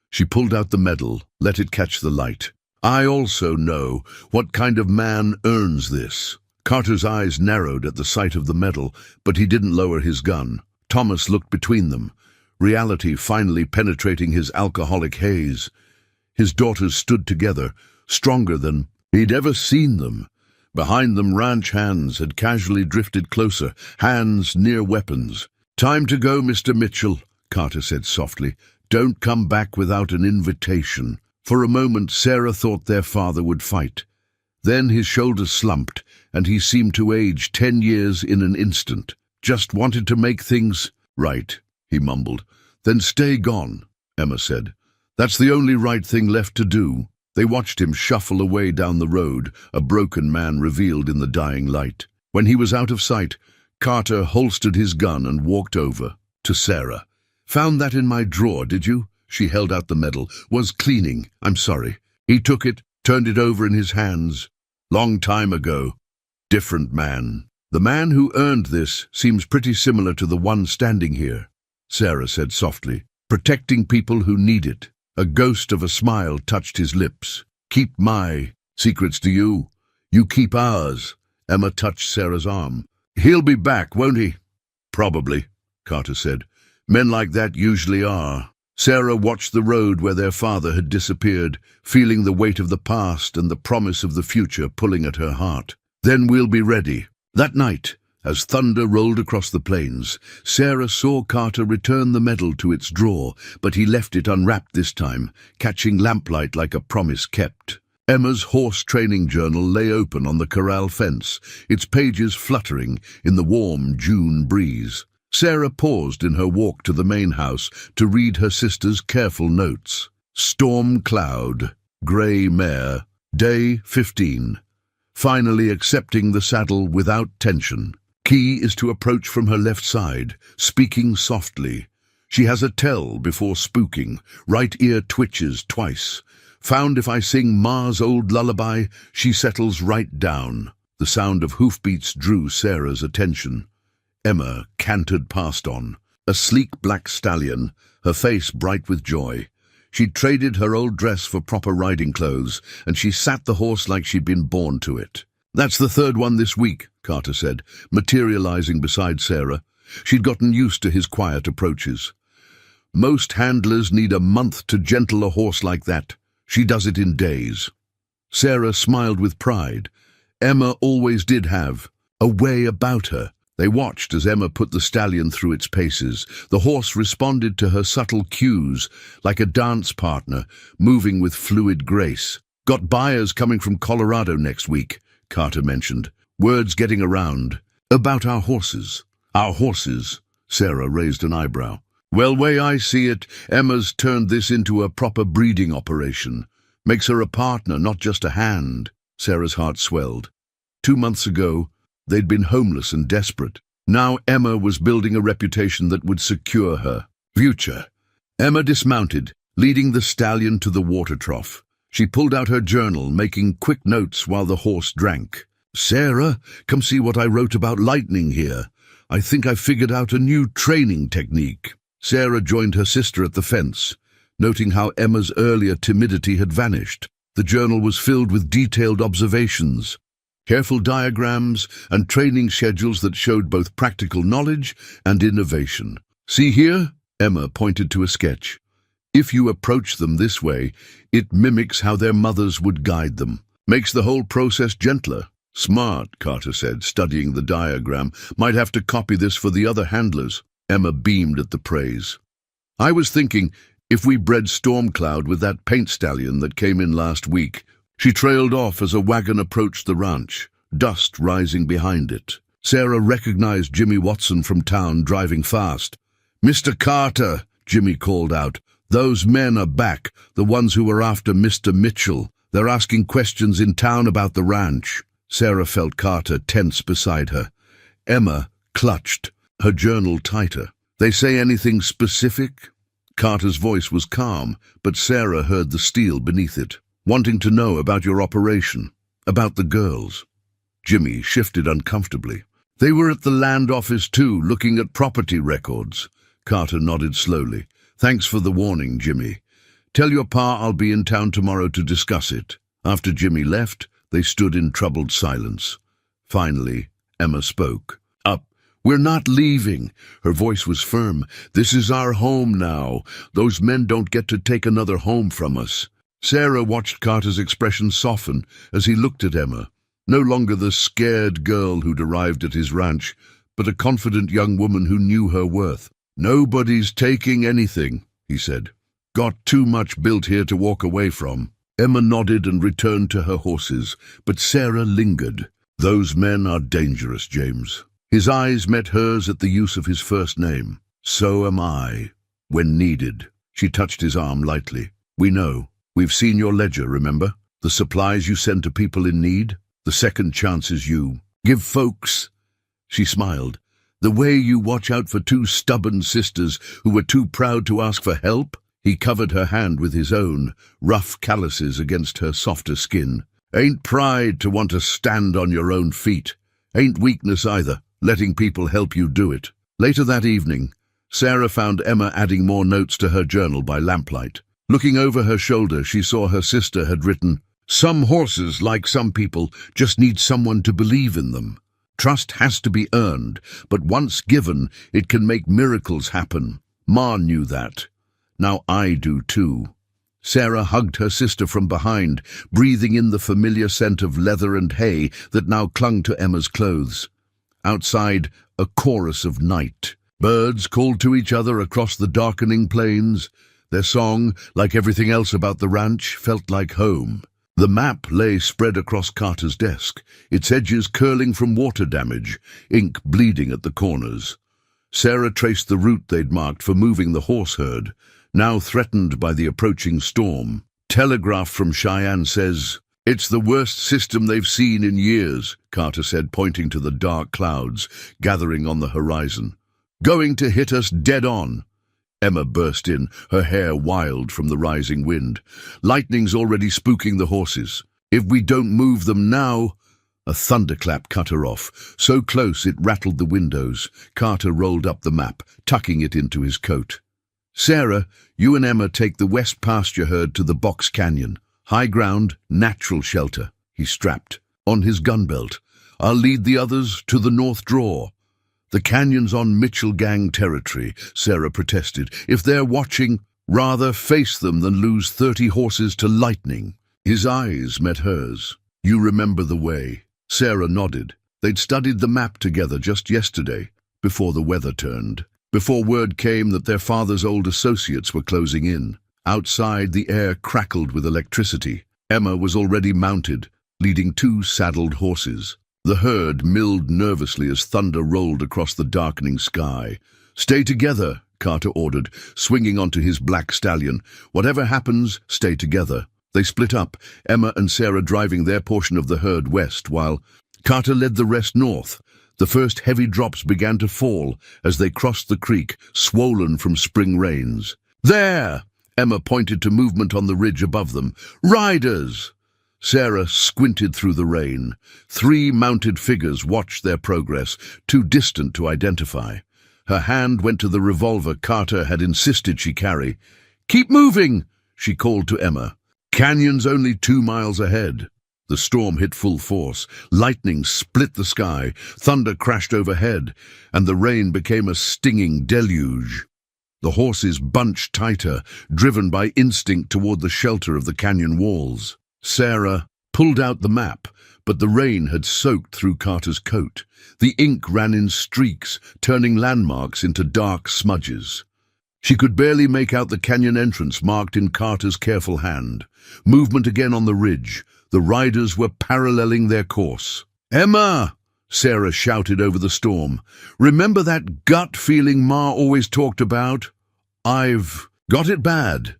She pulled out the medal, let it catch the light. "I also know what kind of man earns this." Carter's eyes narrowed at the sight of the medal, but he didn't lower his gun. Thomas looked between them, reality finally penetrating his alcoholic haze. His daughters stood together, stronger than he'd ever seen them. Behind them, ranch hands had casually drifted closer, hands near weapons. "Time to go, Mr. Mitchell," Carter said softly. "Don't come back without an invitation." For a moment, Sarah thought their father would fight. Then his shoulders slumped, and he seemed to age 10 years in an instant. "Just wanted to make things right," he mumbled. "Then stay gone," Emma said. "That's the only right thing left to do." They watched him shuffle away down the road, a broken man revealed in the dying light. When he was out of sight, Carter holstered his gun and walked over to Sarah. "Found that in my drawer, did you?" She held out the medal. Was cleaning. I'm sorry. He took it, turned it over in his hands. Long time ago. Different man. The man who earned this seems pretty similar to the one standing here, Sarah said softly. Protecting people who need it. A ghost of a smile touched his lips. Keep my secrets to you. You keep ours. Emma touched Sarah's arm. He'll be back, won't he? Probably, Carter said. Men like that usually are. Sarah watched the road where their father had disappeared, feeling the weight of the past and the promise of the future pulling at her heart. Then we'll be ready. That night, as thunder rolled across the plains, Sarah saw Carter return the medal to its drawer, but he left it unwrapped this time, catching lamplight like a promise kept. Emma's horse training journal lay open on the corral fence, its pages fluttering in the warm June breeze. Sarah paused in her walk to the main house to read her sister's careful notes. Storm cloud, grey mare, day 15. Finally accepting the saddle without tension. Key is to approach from her left side, speaking softly. She has a tell before spooking, right ear twitches twice. Found if I sing Ma's old lullaby, she settles right down. The sound of hoofbeats drew Sarah's attention. Emma cantered past on, a sleek black stallion, her face bright with joy. She'd traded her old dress for proper riding clothes, and she sat the horse like she'd been born to it. That's the third one this week, Carter said, materializing beside Sarah. She'd gotten used to his quiet approaches. Most handlers need a month to gentle a horse like that. She does it in days. Sarah smiled with pride. Emma always did have a way about her. They watched as Emma put the stallion through its paces. The horse responded to her subtle cues, like a dance partner, moving with fluid grace. Got buyers coming from Colorado next week, Carter mentioned. Words getting around. About our horses. Our horses? Sarah raised an eyebrow. Well, way I see it, Emma's turned this into a proper breeding operation. Makes her a partner, not just a hand. Sarah's heart swelled. 2 months ago, they'd been homeless and desperate. Now Emma was building a reputation that would secure her future. Emma dismounted, leading the stallion to the water trough. She pulled out her journal, making quick notes while the horse drank. Sarah, come see what I wrote about lightning here. I think I figured out a new training technique. Sarah joined her sister at the fence, noting how Emma's earlier timidity had vanished. The journal was filled with detailed observations, careful diagrams, and training schedules that showed both practical knowledge and innovation. See here? Emma pointed to a sketch. If you approach them this way, it mimics how their mothers would guide them. Makes the whole process gentler. Smart, Carter said, studying the diagram. Might have to copy this for the other handlers. Emma beamed at the praise. I was thinking, if we bred Stormcloud with that paint stallion that came in last week. She trailed off as a wagon approached the ranch, dust rising behind it. Sarah recognized Jimmy Watson from town driving fast. Mr. Carter, Jimmy called out. Those men are back, the ones who were after Mr. Mitchell. They're asking questions in town about the ranch. Sarah felt Carter tense beside her. Emma clutched, her journal tighter. They say anything specific? Carter's voice was calm, but Sarah heard the steel beneath it. Wanting to know about your operation, about the girls. Jimmy shifted uncomfortably. They were at the land office too, looking at property records. Carter nodded slowly. Thanks for the warning, Jimmy. Tell your pa I'll be in town tomorrow to discuss it. After Jimmy left, they stood in troubled silence. Finally, Emma spoke. Up. We're not leaving. Her voice was firm. This is our home now. Those men don't get to take another home from us. Sarah watched Carter's expression soften as he looked at Emma. No longer the scared girl who'd arrived at his ranch, but a confident young woman who knew her worth. Nobody's taking anything, he said. Got too much built here to walk away from. Emma nodded and returned to her horses, but Sarah lingered. Those men are dangerous, James. His eyes met hers at the use of his first name. So am I, when needed. She touched his arm lightly. We know. We've seen your ledger, remember? The supplies you send to people in need? The second chances you give folks. She smiled. The way you watch out for two stubborn sisters who were too proud to ask for help? He covered her hand with his own, rough calluses against her softer skin. Ain't pride to want to stand on your own feet. Ain't weakness either, letting people help you do it. Later that evening, Sarah found Emma adding more notes to her journal by lamplight. Looking over her shoulder, she saw her sister had written, "Some horses, like some people, just need someone to believe in them. Trust has to be earned, but once given, it can make miracles happen. Ma knew that. Now I do too." Sarah hugged her sister from behind, breathing in the familiar scent of leather and hay that now clung to Emma's clothes. Outside, a chorus of night. Birds called to each other across the darkening plains. Their song, like everything else about the ranch, felt like home. The map lay spread across Carter's desk, its edges curling from water damage, ink bleeding at the corners. Sarah traced the route they'd marked for moving the horse herd, now threatened by the approaching storm. Telegraph from Cheyenne says, "It's the worst system they've seen in years," Carter said, pointing to the dark clouds gathering on the horizon. "Going to hit us dead on." Emma burst in, her hair wild from the rising wind. "Lightning's already spooking the horses. If we don't move them now—" A thunderclap cut her off, so close it rattled the windows. Carter rolled up the map, tucking it into his coat. "Sarah, you and Emma take the west pasture herd to the Box Canyon. High ground, natural shelter," he strapped on his gun belt. "I'll lead the others to the north draw." "The canyon's on Mitchell gang territory," Sarah protested. "If they're watching, rather face them than lose 30 horses to lightning." His eyes met hers. "You remember the way?" Sarah nodded. They'd studied the map together just yesterday, before the weather turned. Before word came that their father's old associates were closing in. Outside, the air crackled with electricity. Emma was already mounted, leading 2 saddled horses. The herd milled nervously as thunder rolled across the darkening sky. "Stay together," Carter ordered, swinging onto his black stallion. "Whatever happens, stay together." They split up, Emma and Sarah driving their portion of the herd west, while Carter led the rest north. The first heavy drops began to fall as they crossed the creek, swollen from spring rains. "There!" Emma pointed to movement on the ridge above them. "Riders!" Sarah squinted through the rain. 3 mounted figures watched their progress, too distant to identify. Her hand went to the revolver Carter had insisted she carry. "Keep moving!" she called to Emma. "Canyon's only 2 miles ahead." The storm hit full force. Lightning split the sky, thunder crashed overhead, and the rain became a stinging deluge. The horses bunched tighter, driven by instinct toward the shelter of the canyon walls. Sarah pulled out the map, but the rain had soaked through Carter's coat. The ink ran in streaks, turning landmarks into dark smudges. She could barely make out the canyon entrance marked in Carter's careful hand. Movement again on the ridge. The riders were paralleling their course. "Emma!" Sarah shouted over the storm. "Remember that gut feeling Ma always talked about? I've got it bad."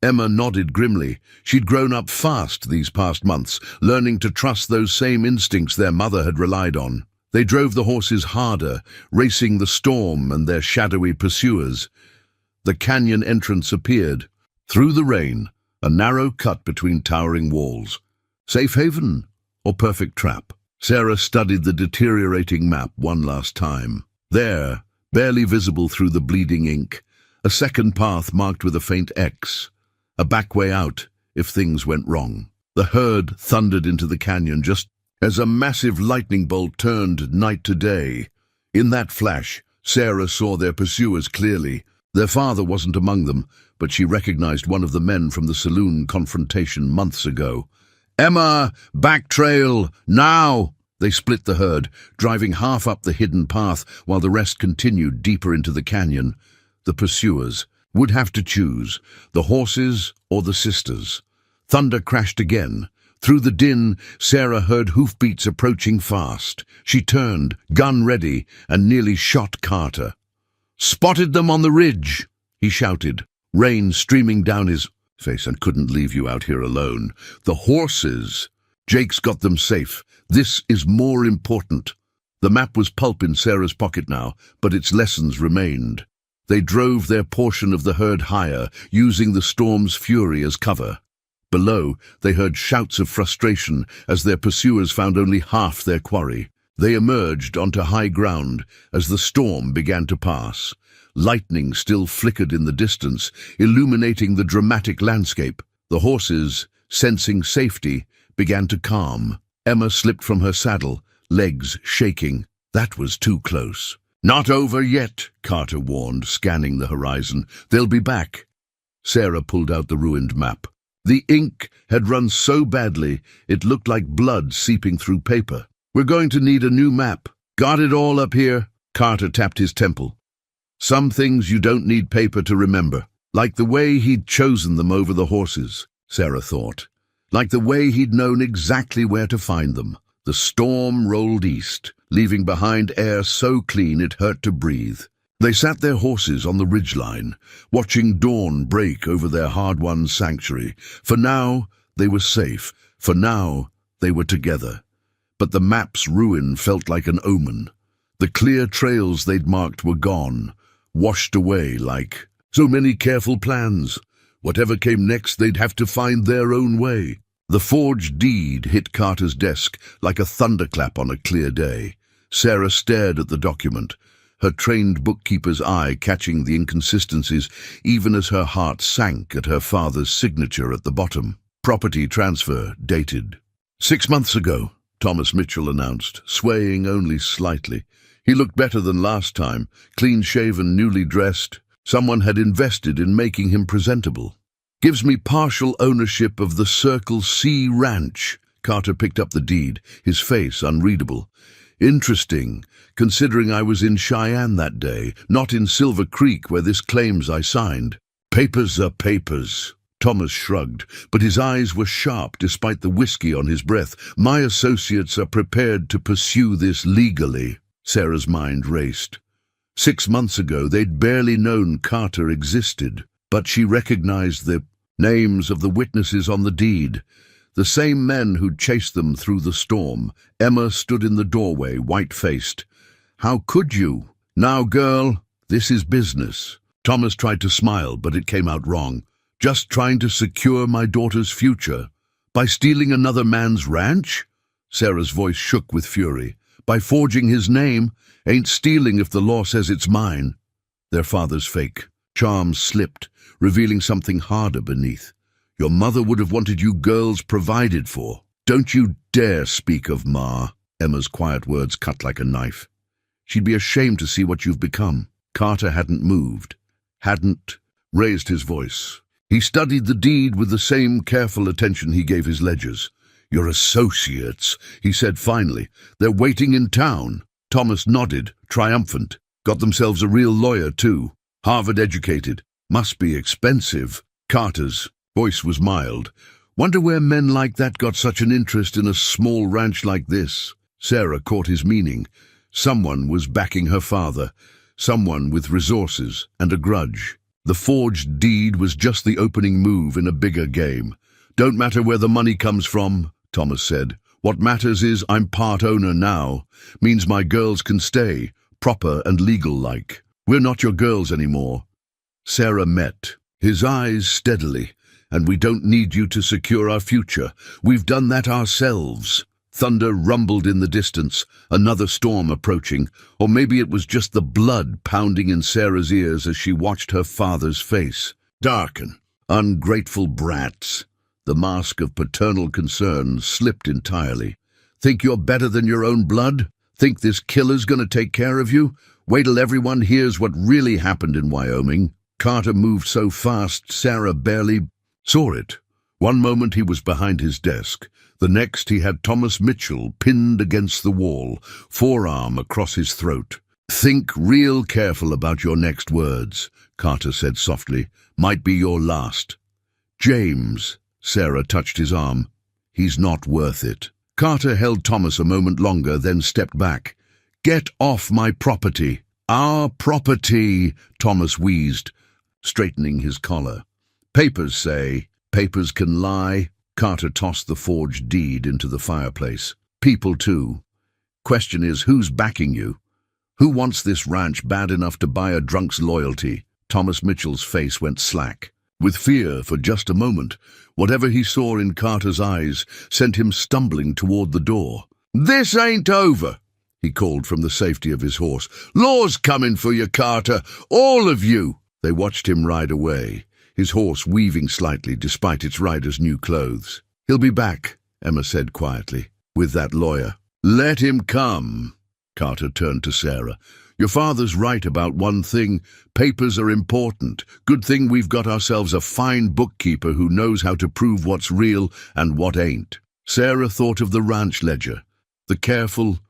Emma nodded grimly. She'd grown up fast these past months, learning to trust those same instincts their mother had relied on. They drove the horses harder, racing the storm and their shadowy pursuers. The canyon entrance appeared. Through the rain, a narrow cut between towering walls. Safe haven or perfect trap? Sarah studied the deteriorating map one last time. There, barely visible through the bleeding ink, a second path marked with a faint X. A back way out if things went wrong. The herd thundered into the canyon just as a massive lightning bolt turned night to day. In that flash, Sarah saw their pursuers clearly. Their father wasn't among them, but she recognized one of the men from the saloon confrontation months ago. "Emma, back trail, now!" They split the herd, driving half up the hidden path while the rest continued deeper into the canyon. The pursuers would have to choose, the horses or the sisters. Thunder crashed again. Through the din, Sarah heard hoofbeats approaching fast. She turned, gun ready, and nearly shot Carter. "Spotted them on the ridge," he shouted, rain streaming down his face. "And couldn't leave you out here alone. The horses. Jake's got them safe. This is more important." The map was pulp in Sarah's pocket now, but its lessons remained. They drove their portion of the herd higher, using the storm's fury as cover. Below, they heard shouts of frustration as their pursuers found only half their quarry. They emerged onto high ground as the storm began to pass. Lightning still flickered in the distance, illuminating the dramatic landscape. The horses, sensing safety, began to calm. Emma slipped from her saddle, legs shaking. That was too close. "Not over yet," Carter warned, scanning the horizon. "They'll be back." Sarah pulled out the ruined map. The ink had run so badly it looked like blood seeping through paper. "We're going to need a new map." "Got it all up here?" Carter tapped his temple. Some things you don't need paper to remember. Like the way he'd chosen them over the horses, Sarah thought. Like the way he'd known exactly where to find them. The storm rolled east, leaving behind air so clean it hurt to breathe. They sat their horses on the ridgeline, watching dawn break over their hard-won sanctuary. For now, they were safe. For now, they were together. But the map's ruin felt like an omen. The clear trails they'd marked were gone, washed away like so many careful plans. Whatever came next, they'd have to find their own way. The forged deed hit Carter's desk like a thunderclap on a clear day. Sarah stared at the document, her trained bookkeeper's eye catching the inconsistencies even as her heart sank at her father's signature at the bottom. Property transfer, dated. 6 months ago, Thomas Mitchell announced, swaying only slightly. He looked better than last time, clean-shaven, newly dressed. Someone had invested in making him presentable. "Gives me partial ownership of the Circle C Ranch." Carter picked up the deed, his face unreadable. "Interesting, considering I was in Cheyenne that day, not in Silver Creek where this claims I signed." "Papers are papers." Thomas shrugged, but his eyes were sharp despite the whiskey on his breath. "My associates are prepared to pursue this legally." Sarah's mind raced. 6 months ago, they'd barely known Carter existed, but she recognized the names of the witnesses on the deed. The same men who'd chased them through the storm. Emma stood in the doorway, white-faced. "How could you?" "Now, girl, this is business." Thomas tried to smile, but it came out wrong. "Just trying to secure my daughter's future. By stealing another man's ranch?" Sarah's voice shook with fury. "By forging his name? Ain't stealing if the law says it's mine." Their father's fake charms slipped, revealing something harder beneath. "Your mother would have wanted you girls provided for." "Don't you dare speak of Ma." Emma's quiet words cut like a knife. "She'd be ashamed to see what you've become." Carter hadn't moved, hadn't raised his voice. He studied the deed with the same careful attention he gave his ledgers. "Your associates," he said finally. "They're waiting in town." Thomas nodded, triumphant. "Got themselves a real lawyer, too. Harvard-educated. Must be expensive." Carter's voice was mild. "Wonder where men like that got such an interest in a small ranch like this." Sarah caught his meaning. Someone was backing her father. Someone with resources and a grudge. The forged deed was just the opening move in a bigger game. "Don't matter where the money comes from," Thomas said. "What matters is I'm part owner now. Means my girls can stay, proper and legal-like. We're not your girls anymore." Sarah met his eyes steadily. "And we don't need you to secure our future. We've done that ourselves." Thunder rumbled in the distance, another storm approaching, or maybe it was just the blood pounding in Sarah's ears as she watched her father's face darken. Ungrateful brats. The mask of paternal concern slipped entirely. "Think you're better than your own blood? Think this killer's gonna take care of you? Wait till everyone hears what really happened in Wyoming." Carter moved so fast, Sarah barely saw it. One moment he was behind his desk. The next he had Thomas Mitchell pinned against the wall, forearm across his throat. "Think real careful about your next words," Carter said softly. "Might be your last." "James," Sarah touched his arm. "He's not worth it." Carter held Thomas a moment longer, then stepped back. "Get off my property." "Our property," Thomas wheezed, straightening his collar. "Papers say." "Papers can lie." Carter tossed the forged deed into the fireplace. "People, too. Question is, who's backing you?" Who wants this ranch bad enough to buy a drunk's loyalty? Thomas Mitchell's face went slack. With fear for just a moment, whatever he saw in Carter's eyes sent him stumbling toward the door. "This ain't over," he called from the safety of his horse. "Law's coming for you, Carter, all of you." They watched him ride away, his horse weaving slightly despite its rider's new clothes. "He'll be back," Emma said quietly, "with that lawyer." "Let him come." Carter turned to Sarah. "Your father's right about one thing. Papers are important. Good thing we've got ourselves a fine bookkeeper who knows how to prove what's real and what ain't." Sarah thought of the ranch ledger, the careful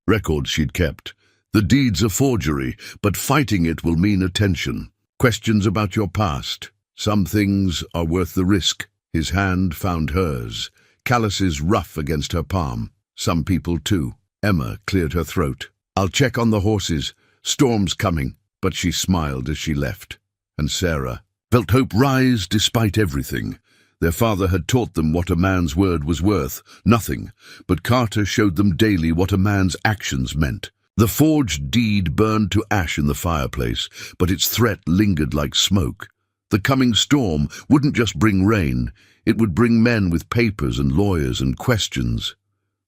records she'd kept. The deed's a forgery, but fighting it will mean attention. Questions about your past. Some things are worth the risk. His hand found hers, calluses rough against her palm. Some people too. Emma cleared her throat. "I'll check on the horses. Storm's coming." But she smiled as she left. And Sarah felt hope rise despite everything. Their father had taught them what a man's word was worth, nothing, but Carter showed them daily what a man's actions meant. The forged deed burned to ash in the fireplace, but its threat lingered like smoke. The coming storm wouldn't just bring rain, it would bring men with papers and lawyers and questions.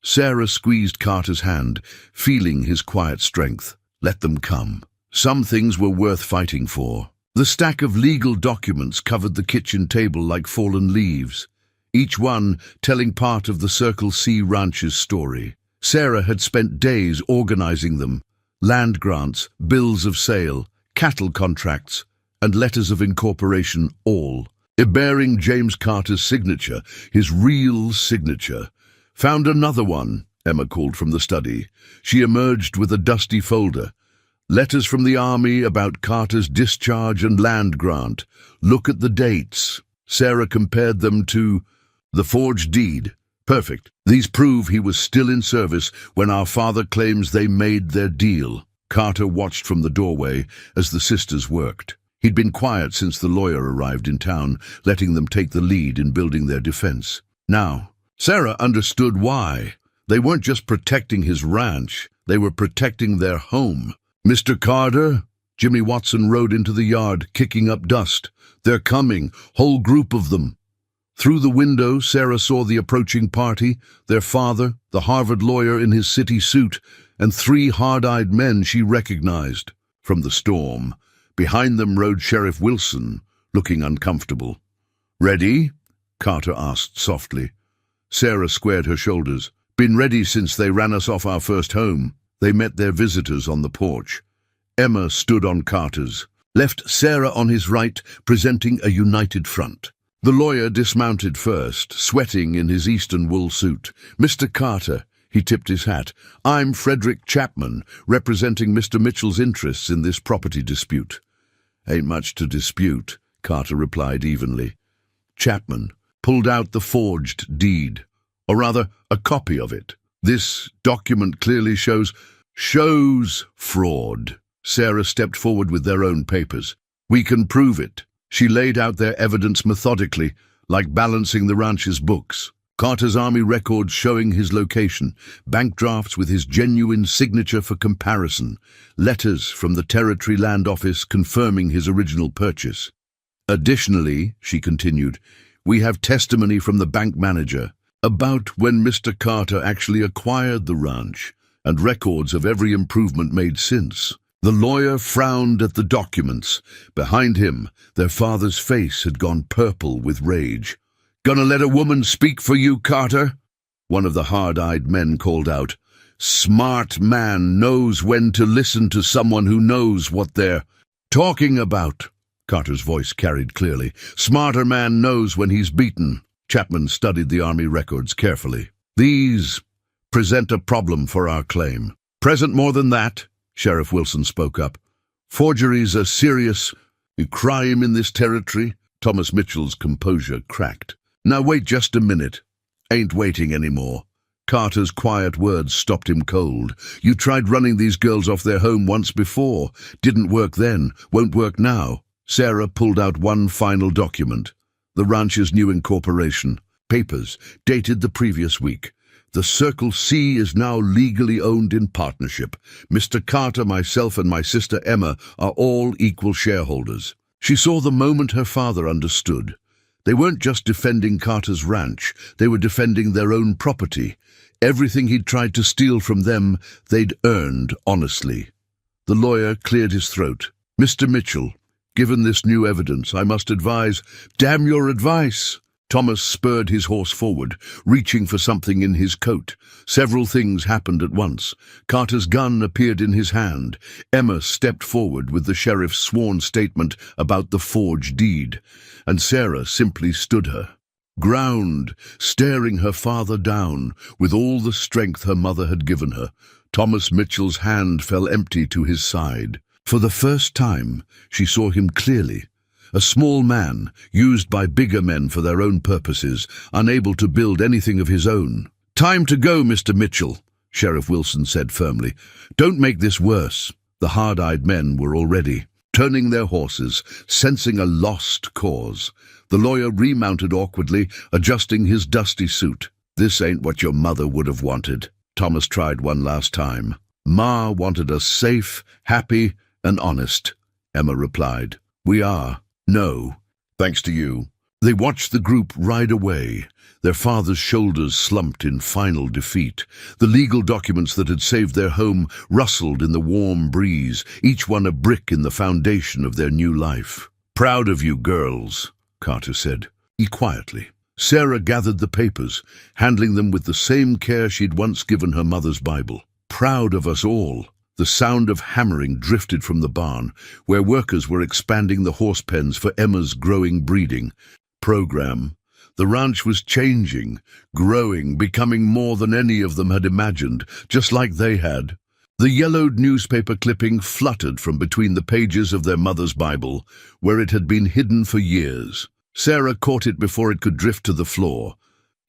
Sarah squeezed Carter's hand, feeling his quiet strength. Let them come. Some things were worth fighting for. The stack of legal documents covered the kitchen table like fallen leaves, each one telling part of the Circle C Ranch's story. Sarah had spent days organizing them: land grants, bills of sale, cattle contracts, and letters of incorporation, all bearing James Carter's signature, his real signature. "Found another one," Emma called from the study. She emerged with a dusty folder. "Letters from the army about Carter's discharge and land grant. Look at the dates." Sarah compared them to the forged deed. "Perfect. These prove he was still in service when our father claims they made their deal." Carter watched from the doorway as the sisters worked. He'd been quiet since the lawyer arrived in town, letting them take the lead in building their defense. Now, Sarah understood why. They weren't just protecting his ranch, they were protecting their home. "Mr. Carter?" Jimmy Watson rode into the yard, kicking up dust. "They're coming, whole group of them." Through the window, Sarah saw the approaching party, their father, the Harvard lawyer in his city suit, and 3 hard-eyed men she recognized. From the storm, behind them rode Sheriff Wilson, looking uncomfortable. "Ready?" Carter asked softly. Sarah squared her shoulders. "Been ready since they ran us off our first home." They met their visitors on the porch. Emma stood on Carter's, left Sarah on his right, presenting a united front. The lawyer dismounted first, sweating in his Eastern wool suit. "Mr. Carter," he tipped his hat, "I'm Frederick Chapman, representing Mr. Mitchell's interests in this property dispute." "Ain't much to dispute," Carter replied evenly. Chapman pulled out the forged deed, or rather, a copy of it. "This document clearly shows fraud." Sarah stepped forward with their own papers. "We can prove it." She laid out their evidence methodically, like balancing the ranch's books. Carter's army records showing his location, bank drafts with his genuine signature for comparison, letters from the Territory Land Office confirming his original purchase. "Additionally," she continued, "we have testimony from the bank manager about when Mr. Carter actually acquired the ranch, and records of every improvement made since." The lawyer frowned at the documents. Behind him, their father's face had gone purple with rage. "Gonna let a woman speak for you, Carter?" One of the hard-eyed men called out. "Smart man knows when to listen to someone who knows what they're talking about." Carter's voice carried clearly. "Smarter man knows when he's beaten." Chapman studied the army records carefully. "These present a problem for our claim." "Present more than that," Sheriff Wilson spoke up. "Forgery's a serious crime in this territory." Thomas Mitchell's composure cracked. "Now wait just a minute." "Ain't waiting anymore." Carter's quiet words stopped him cold. "You tried running these girls off their home once before. Didn't work then, won't work now." Sarah pulled out one final document. The ranch's new incorporation. Papers, dated the previous week. The Circle C is now legally owned in partnership. Mr. Carter, myself, and my sister Emma are all equal shareholders. She saw the moment her father understood. They weren't just defending Carter's ranch, they were defending their own property. Everything he'd tried to steal from them, they'd earned honestly. The lawyer cleared his throat. Mr. Mitchell, given this new evidence, I must advise— Damn your advice! Thomas spurred his horse forward, reaching for something in his coat. Several things happened at once. Carter's gun appeared in his hand. Emma stepped forward with the sheriff's sworn statement about the forged deed, and Sarah simply stood her ground, staring her father down with all the strength her mother had given her. Thomas Mitchell's hand fell empty to his side. For the first time, she saw him clearly. A small man, used by bigger men for their own purposes, unable to build anything of his own. "Time to go, Mr. Mitchell," Sheriff Wilson said firmly. "Don't make this worse." The hard-eyed men were already turning their horses, sensing a lost cause. The lawyer remounted awkwardly, adjusting his dusty suit. "This ain't what your mother would have wanted." Thomas tried one last time. "Ma wanted us safe, happy, and honest," Emma replied. "We are. No, thanks to you." They watched the group ride away, their father's shoulders slumped in final defeat. The legal documents that had saved their home rustled in the warm breeze, each one a brick in the foundation of their new life. "Proud of you, girls," Carter said, quietly. Sarah gathered the papers, handling them with the same care she'd once given her mother's Bible. "Proud of us all." The sound of hammering drifted from the barn, where workers were expanding the horse pens for Emma's growing breeding program. The ranch was changing, growing, becoming more than any of them had imagined, just like they had. The yellowed newspaper clipping fluttered from between the pages of their mother's Bible, where it had been hidden for years. Sarah caught it before it could drift to the floor,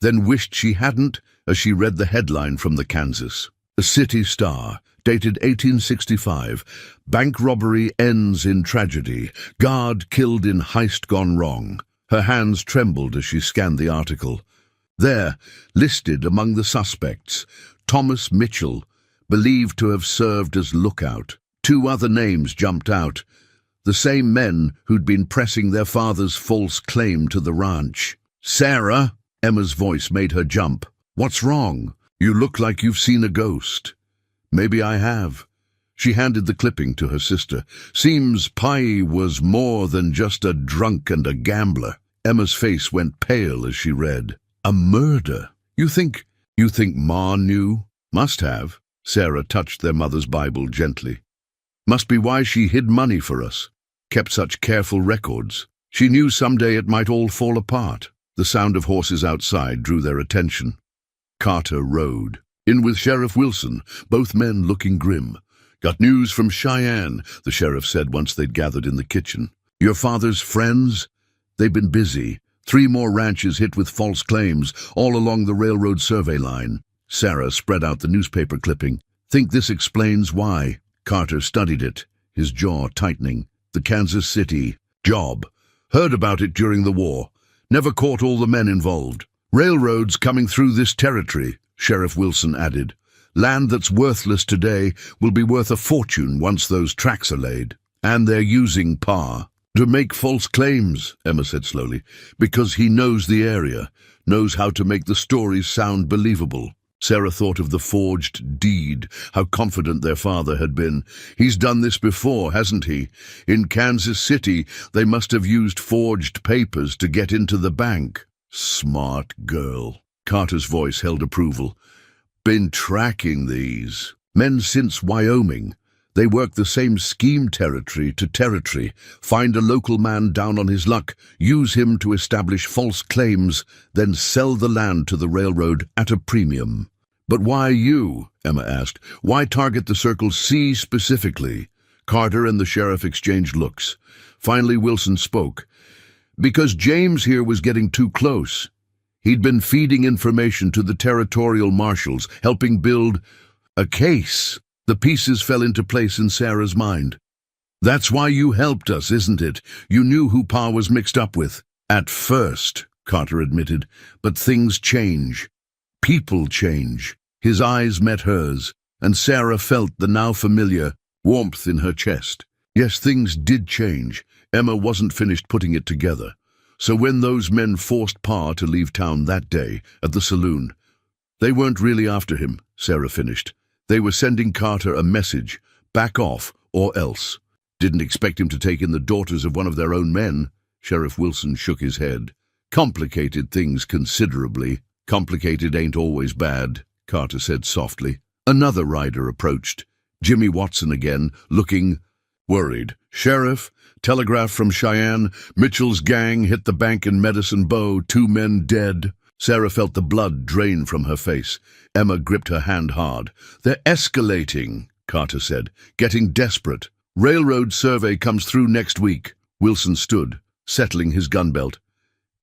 then wished she hadn't as she read the headline from the Kansas. The City Star, dated 1865, "Bank robbery ends in tragedy. Guard killed in heist gone wrong." Her hands trembled as she scanned the article. There, listed among the suspects, Thomas Mitchell, believed to have served as lookout. Two other names jumped out, the same men who'd been pressing their father's false claim to the ranch. "Sarah," Emma's voice made her jump. "What's wrong? You look like you've seen a ghost." "Maybe I have." She handed the clipping to her sister. "Seems Pai was more than just a drunk and a gambler." Emma's face went pale as she read. "A murder? You think Ma knew?" "Must have." Sarah touched their mother's Bible gently. "Must be why she hid money for us, kept such careful records. She knew someday it might all fall apart." The sound of horses outside drew their attention. Carter rode. In with Sheriff Wilson, both men looking grim. "Got news from Cheyenne," the sheriff said once they'd gathered in the kitchen. "Your father's friends? They've been busy. 3 more ranches hit with false claims, all along the railroad survey line." Sarah spread out the newspaper clipping. "Think this explains why?" Carter studied it, his jaw tightening. "The Kansas City job. Heard about it during the war. Never caught all the men involved. Railroads coming through this territory," Sheriff Wilson added. "Land that's worthless today will be worth a fortune once those tracks are laid. And they're using Pa to make false claims," Emma said slowly, "because he knows the area, knows how to make the stories sound believable." Sarah thought of the forged deed, how confident their father had been. "He's done this before, hasn't he? In Kansas City, they must have used forged papers to get into the bank." "Smart girl." Carter's voice held approval. "Been tracking these men since Wyoming. They work the same scheme territory to territory, find a local man down on his luck, use him to establish false claims, then sell the land to the railroad at a premium." "But why you?" Emma asked. "Why target the Circle C specifically?" Carter and the sheriff exchanged looks. Finally Wilson spoke. "Because James here was getting too close. He'd been feeding information to the territorial marshals, helping build a case." The pieces fell into place in Sarah's mind. "That's why you helped us, isn't it? You knew who Pa was mixed up with." "At first," Carter admitted, "but things change. People change. His eyes met hers, and Sarah felt the now familiar warmth in her chest. Yes, things did change. Emma wasn't finished putting it together. So when those men forced Pa to leave town that day at the saloon, they weren't really after him, Sarah finished. They were sending Carter a message, back off or else. Didn't expect him to take in the daughters of one of their own men. Sheriff Wilson shook his head. Complicated things considerably. Complicated ain't always bad, Carter said softly. Another rider approached. Jimmy Watson again, looking worried. Sheriff, telegraph from Cheyenne. Mitchell's gang hit the bank in Medicine Bow. 2 men dead. Sarah felt the blood drain from her face. Emma gripped her hand hard. They're escalating, Carter said, getting desperate. Railroad survey comes through next week. Wilson stood, settling his gun belt.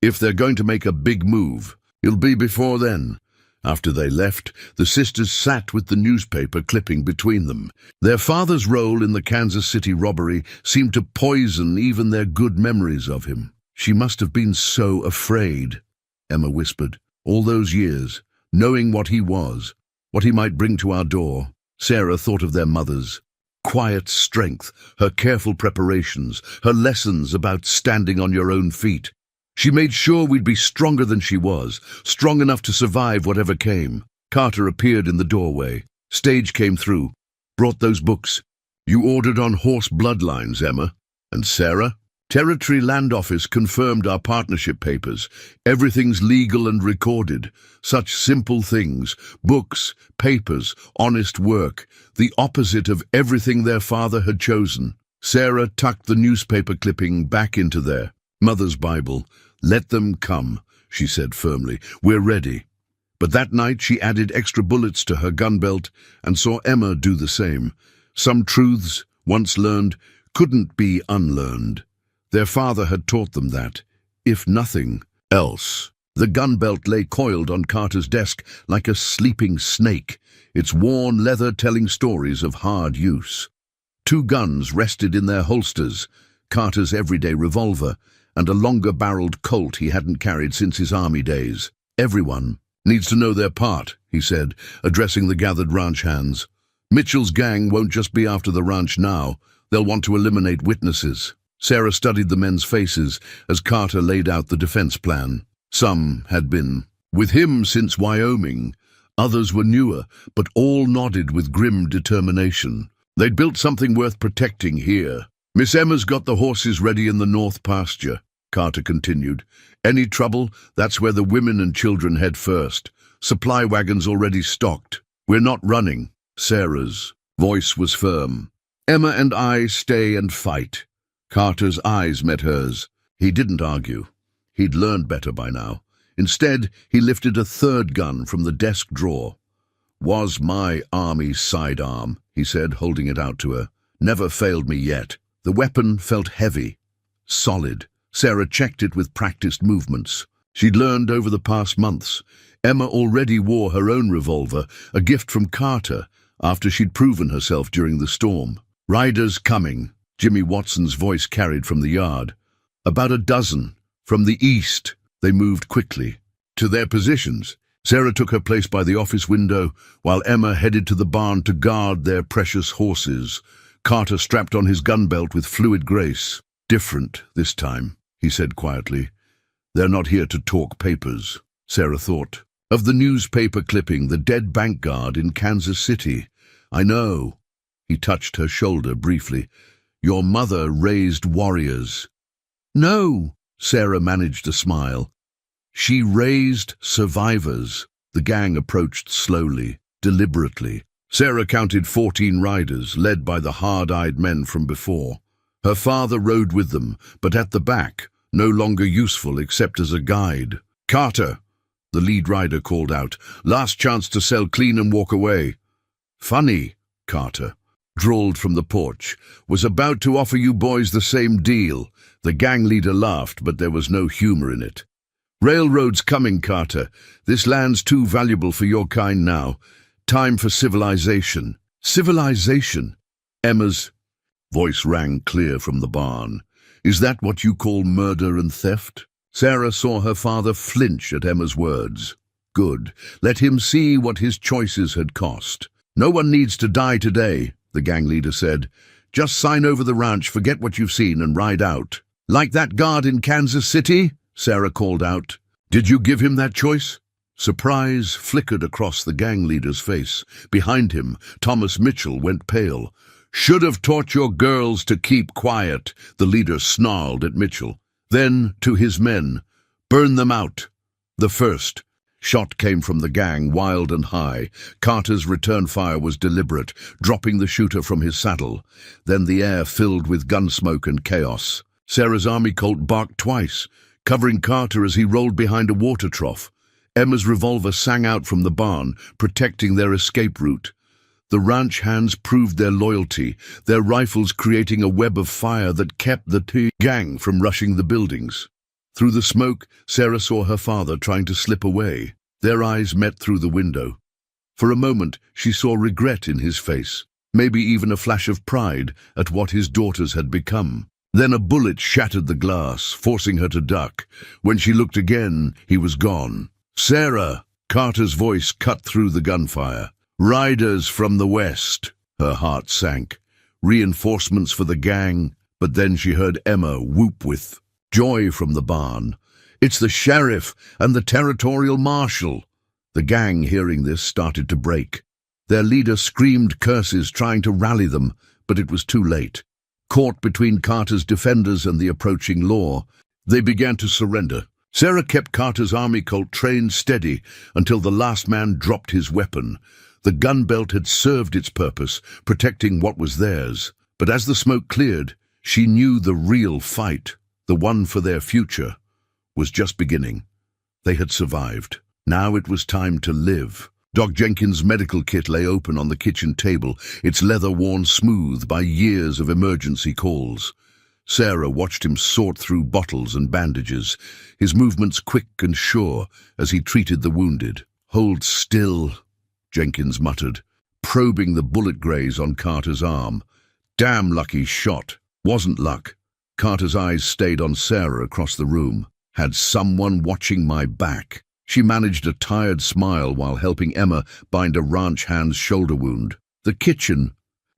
If they're going to make a big move, it'll be before then. After they left, the sisters sat with the newspaper clipping between them. Their father's role in the Kansas City robbery seemed to poison even their good memories of him. She must have been so afraid, Emma whispered. All those years, knowing what he was, what he might bring to our door. Sarah thought of their mothers. Quiet strength, her careful preparations, her lessons about standing on your own feet. She made sure we'd be stronger than she was, strong enough to survive whatever came. Carter appeared in the doorway. Stage came through. Brought those books. You ordered on horse bloodlines, Emma. And Sarah? Territory Land Office confirmed our partnership papers. Everything's legal and recorded. Such simple things. Books, papers, honest work. The opposite of everything their father had chosen. Sarah tucked the newspaper clipping back into their mother's Bible. Let them come, she said firmly. We're ready. But that night she added extra bullets to her gun belt and saw Emma do the same. Some truths, once learned, couldn't be unlearned. Their father had taught them that, if nothing else. The gun belt lay coiled on Carter's desk like a sleeping snake, its worn leather telling stories of hard use. 2 guns rested in their holsters, Carter's everyday revolver, and a longer-barreled Colt he hadn't carried since his army days. Everyone needs to know their part, he said, addressing the gathered ranch hands. Mitchell's gang won't just be after the ranch now. They'll want to eliminate witnesses. Sarah studied the men's faces as Carter laid out the defense plan. Some had been with him since Wyoming. Others were newer, but all nodded with grim determination. They'd built something worth protecting here. Miss Emma's got the horses ready in the north pasture, Carter continued. Any trouble, that's where the women and children head first. Supply wagons already stocked. We're not running. Sarah's voice was firm. Emma and I stay and fight. Carter's eyes met hers. He didn't argue. He'd learned better by now. Instead, he lifted a 3rd gun from the desk drawer. Was my army sidearm, he said, holding it out to her. Never failed me yet. The weapon felt heavy, solid. Sarah checked it with practiced movements. She'd learned over the past months. Emma already wore her own revolver, a gift from Carter, after she'd proven herself during the storm. Riders coming, Jimmy Watson's voice carried from the yard. About a dozen, from the east. They moved quickly. To their positions. Sarah took her place by the office window, while Emma headed to the barn to guard their precious horses. Carter strapped on his gun belt with fluid grace. Different this time, he said quietly. They're not here to talk papers, Sarah thought. Of the newspaper clipping, the dead bank guard in Kansas City. I know. He touched her shoulder briefly. Your mother raised warriors. No, Sarah managed a smile. She raised survivors. The gang approached slowly, deliberately. Sarah counted 14 riders, led by the hard-eyed men from before. Her father rode with them, but at the back, no longer useful except as a guide. Carter, the lead rider called out. Last chance to sell clean and walk away. Funny, Carter, drawled from the porch, was about to offer you boys the same deal. The gang leader laughed, but there was no humor in it. Railroad's coming, Carter. This land's too valuable for your kind now. Time for civilization. Civilization? Emma's voice rang clear from the barn. Is that what you call murder and theft? Sarah saw her father flinch at Emma's words. Good. Let him see what his choices had cost. No one needs to die today, the gang leader said. Just sign over the ranch, forget what you've seen, and ride out. Like that guard in Kansas City? Sarah called out. Did you give him that choice? Surprise flickered across the gang leader's face. Behind him, Thomas Mitchell went pale. Should have taught your girls to keep quiet, the leader snarled at Mitchell. Then, to his men, burn them out. The first shot came from the gang, wild and high. Carter's return fire was deliberate, dropping the shooter from his saddle. Then the air filled with gunsmoke and chaos. Sarah's army colt barked twice, covering Carter as he rolled behind a water trough. Emma's revolver sang out from the barn, protecting their escape route. The ranch hands proved their loyalty, their rifles creating a web of fire that kept the gang from rushing the buildings. Through the smoke, Sarah saw her father trying to slip away. Their eyes met through the window. For a moment, she saw regret in his face, maybe even a flash of pride at what his daughters had become. Then a bullet shattered the glass, forcing her to duck. When she looked again, he was gone. Sarah! Carter's voice cut through the gunfire. Riders from the west. Her heart sank. Reinforcements for the gang, but then she heard Emma whoop with joy from the barn. It's the sheriff and the territorial marshal. The gang, hearing this, started to break. Their leader screamed curses, trying to rally them, but it was too late. Caught between Carter's defenders and the approaching law, they began to surrender. Sarah kept Carter's army colt trained steady until the last man dropped his weapon. The gun belt had served its purpose, protecting what was theirs. But as the smoke cleared, she knew the real fight, the one for their future, was just beginning. They had survived. Now it was time to live. Doc Jenkins' medical kit lay open on the kitchen table, its leather worn smooth by years of emergency calls. Sarah watched him sort through bottles and bandages, his movements quick and sure as he treated the wounded. Hold still, Jenkins muttered, probing the bullet graze on Carter's arm. Damn lucky shot. Wasn't luck. Carter's eyes stayed on Sarah across the room. Had someone watching my back? She managed a tired smile while helping Emma bind a ranch hand's shoulder wound. The kitchen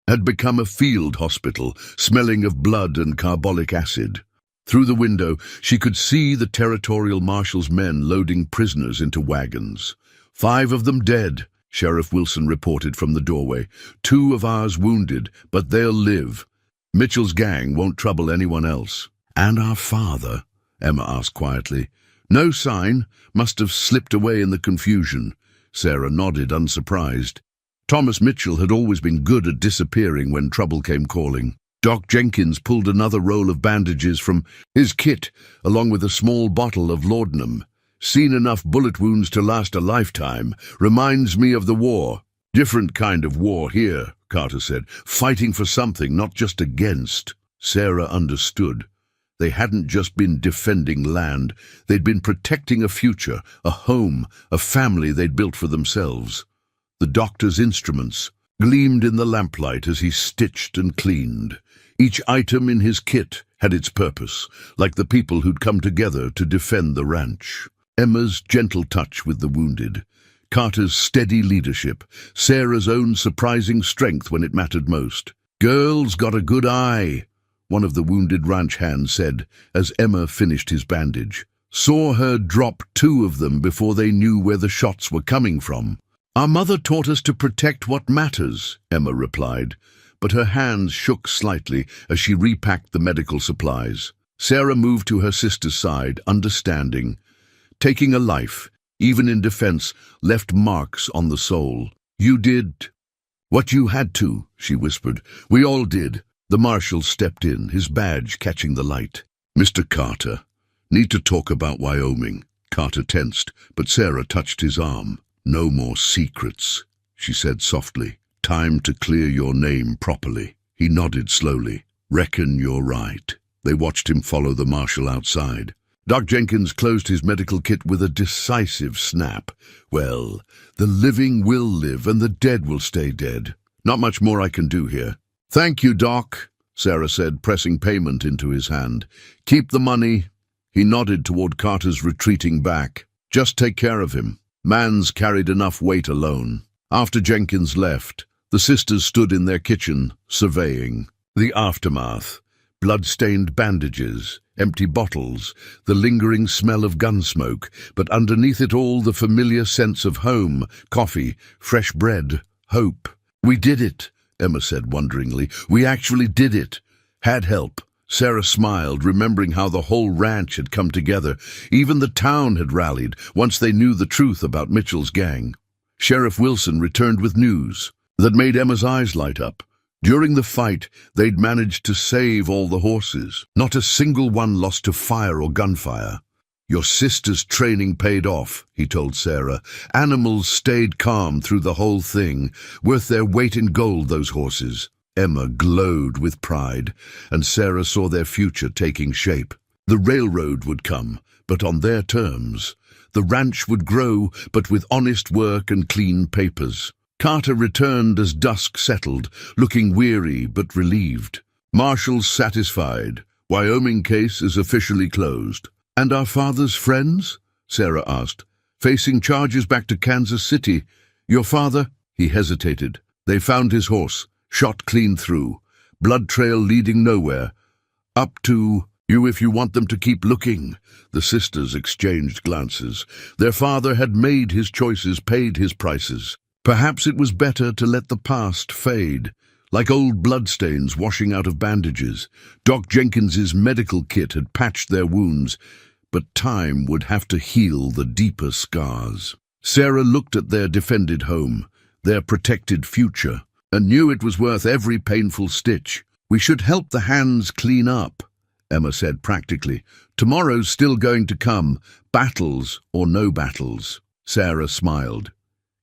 had become a field hospital, smelling of blood and carbolic acid. Through the window, she could see the territorial marshal's men loading prisoners into wagons. 5 of them dead, Sheriff Wilson reported from the doorway. 2 of ours wounded, but they'll live. Mitchell's gang won't trouble anyone else. And our father? Emma asked quietly. No sign. Must have slipped away in the confusion. Sarah nodded, unsurprised. Thomas Mitchell had always been good at disappearing when trouble came calling. Doc Jenkins pulled another roll of bandages from his kit, along with a small bottle of laudanum. Seen enough bullet wounds to last a lifetime. Reminds me of the war. Different kind of war here, Carter said. Fighting for something, not just against. Sarah understood. They hadn't just been defending land. They'd been protecting a future, a home, a family they'd built for themselves. The doctor's instruments gleamed in the lamplight as he stitched and cleaned. Each item in his kit had its purpose, like the people who'd come together to defend the ranch. Emma's gentle touch with the wounded, Carter's steady leadership, Sarah's own surprising strength when it mattered most. Girl's got a good eye, one of the wounded ranch hands said as Emma finished his bandage. Saw her drop 2 of them before they knew where the shots were coming from. Our mother taught us to protect what matters, Emma replied, but her hands shook slightly as she repacked the medical supplies. Sarah moved to her sister's side, understanding. Taking a life, even in defense, left marks on the soul. You did what you had to, she whispered. We all did. The marshal stepped in, his badge catching the light. Mr. Carter, need to talk about Wyoming. Carter tensed, but Sarah touched his arm. No more secrets, she said softly. Time to clear your name properly. He nodded slowly. Reckon you're right. They watched him follow the marshal outside. Doc Jenkins closed his medical kit with a decisive snap. Well, the living will live and the dead will stay dead. Not much more I can do here. Thank you, Doc, Sarah said, pressing payment into his hand. Keep the money. He nodded toward Carter's retreating back. Just take care of him. Mans carried enough weight alone. After Jenkins left, the sisters stood in their kitchen, surveying. The aftermath. Blood-stained bandages, empty bottles, the lingering smell of gun smoke, but underneath it all the familiar sense of home, coffee, fresh bread, hope. "We did it," Emma said wonderingly. "We actually did it." "Had help." Sarah smiled, remembering how the whole ranch had come together. Even the town had rallied, once they knew the truth about Mitchell's gang. Sheriff Wilson returned with news that made Emma's eyes light up. During the fight, they'd managed to save all the horses. Not a single one lost to fire or gunfire. "Your sister's training paid off," he told Sarah. "Animals stayed calm through the whole thing. Worth their weight in gold, those horses." Emma glowed with pride, and Sarah saw their future taking shape. The railroad would come, but on their terms. The ranch would grow, but with honest work and clean papers. Carter returned as dusk settled, looking weary but relieved. "Marshall's satisfied. Wyoming case is officially closed." "And our father's friends?" Sarah asked. "Facing charges back to Kansas City. Your father?" He hesitated. "They found his horse, shot clean through. Blood trail leading nowhere. Up to you if you want them to keep looking." The sisters exchanged glances. Their father had made his choices, paid his prices. Perhaps it was better to let the past fade, like old bloodstains washing out of bandages. Doc Jenkins's medical kit had patched their wounds, but time would have to heal the deeper scars. Sarah looked at their defended home, their protected future, and knew it was worth every painful stitch. "We should help the hands clean up," Emma said practically. "Tomorrow's still going to come, battles or no battles." Sarah smiled.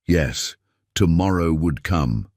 Yes, tomorrow would come,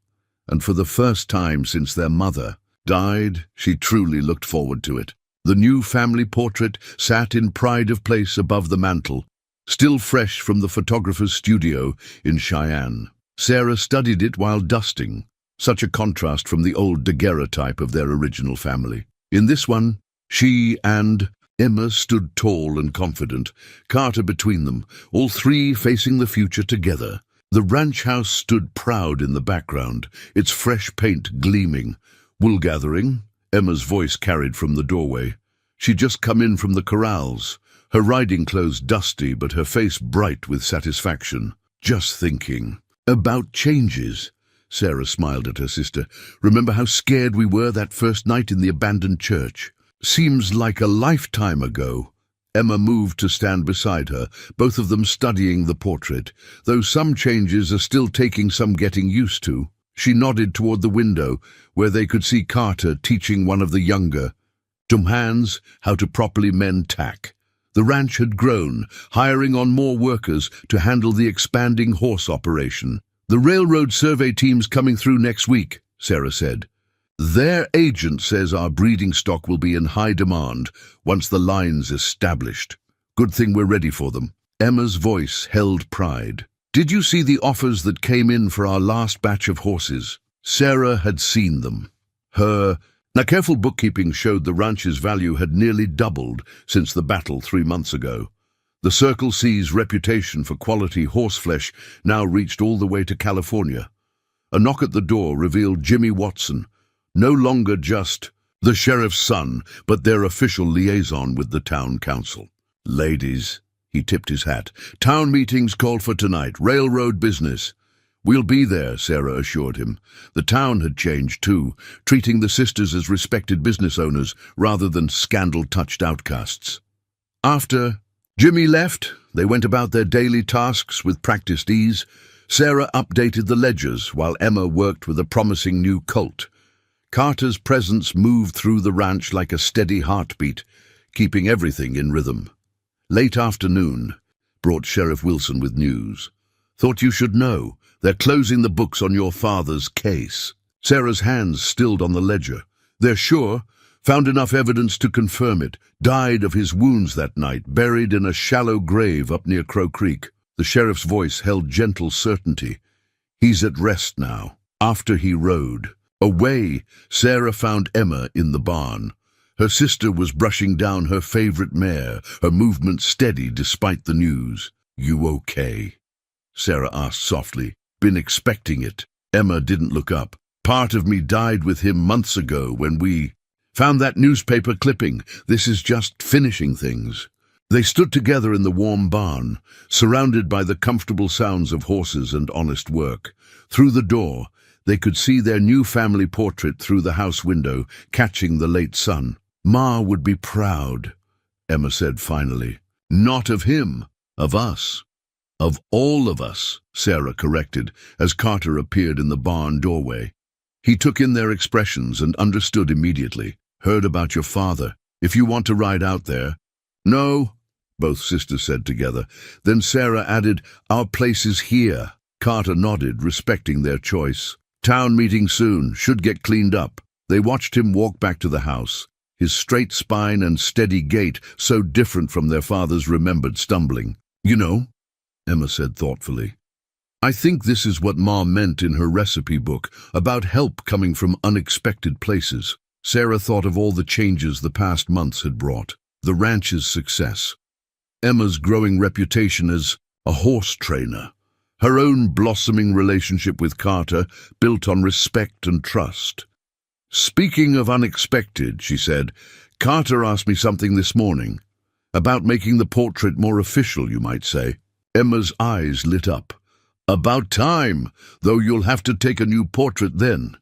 and for the first time since their mother died, she truly looked forward to it. The new family portrait sat in pride of place above the mantel, still fresh from the photographer's studio in Cheyenne. Sarah studied it while dusting, such a contrast from the old daguerreotype of their original family. In this one, she and Emma stood tall and confident, Carter between them, all three facing the future together. The ranch house stood proud in the background, its fresh paint gleaming. "Wool gathering?" Emma's voice carried from the doorway. She'd just come in from the corrals, her riding clothes dusty but her face bright with satisfaction. "Just thinking." "About changes?" Sarah smiled at her sister. "Remember how scared we were that first night in the abandoned church?" "Seems like a lifetime ago." Emma moved to stand beside her, both of them studying the portrait, though some changes are still taking some getting used to. She nodded toward the window, where they could see Carter teaching one of the younger hands how to properly mend tack. The ranch had grown, hiring on more workers to handle the expanding horse operation. "The railroad survey team's coming through next week," Sarah said. "Their agent says our breeding stock will be in high demand once the line's established. Good thing we're ready for them." Emma's voice held pride. "Did you see the offers that came in for our last batch of horses?" Sarah had seen them. Careful bookkeeping showed the ranch's value had nearly doubled since the battle 3 months ago. The Circle C's reputation for quality horseflesh now reached all the way to California. A knock at the door revealed Jimmy Watson, no longer just the sheriff's son, but their official liaison with the town council. "Ladies," he tipped his hat, "town meeting's called for tonight, railroad business." "We'll be there," Sarah assured him. The town had changed too, treating the sisters as respected business owners rather than scandal-touched outcasts. After Jimmy left, they went about their daily tasks with practiced ease. Sarah updated the ledgers while Emma worked with a promising new colt. Carter's presence moved through the ranch like a steady heartbeat, keeping everything in rhythm. Late afternoon brought Sheriff Wilson with news. "Thought you should know. They're closing the books on your father's case." Sarah's hands stilled on the ledger. "They're sure. Found enough evidence to confirm it. Died of his wounds that night, buried in a shallow grave up near Crow Creek." The sheriff's voice held gentle certainty. "He's at rest now." After he rode away, Sarah found Emma in the barn. Her sister was brushing down her favorite mare, her movement steady despite the news. "You okay?" Sarah asked softly. Been expecting it. Emma didn't look up. Part of me died with him months ago when we found that newspaper clipping. This is just finishing things. They stood together in the warm barn, surrounded by the comfortable sounds of horses and honest work. Through the door, they could see their new family portrait through the house window, catching the late sun. Ma would be proud, Emma said finally. Not of him, of us. Of all of us, Sarah corrected, as Carter appeared in the barn doorway. He took in their expressions and understood immediately. Heard about your father. If you want to ride out there. No, both sisters said together. Then Sarah added, our place is here. Carter nodded, respecting their choice. Town meeting soon, should get cleaned up. They watched him walk back to the house, his straight spine and steady gait so different from their father's remembered stumbling. You know, Emma said thoughtfully, I think this is what Ma meant in her recipe book, about help coming from unexpected places. Sarah thought of all the changes the past months had brought. The ranch's success. Emma's growing reputation as a horse trainer. Her own blossoming relationship with Carter, built on respect and trust. Speaking of unexpected, she said, Carter asked me something this morning. About making the portrait more official, you might say. Emma's eyes lit up. About time, though you'll have to take a new portrait then.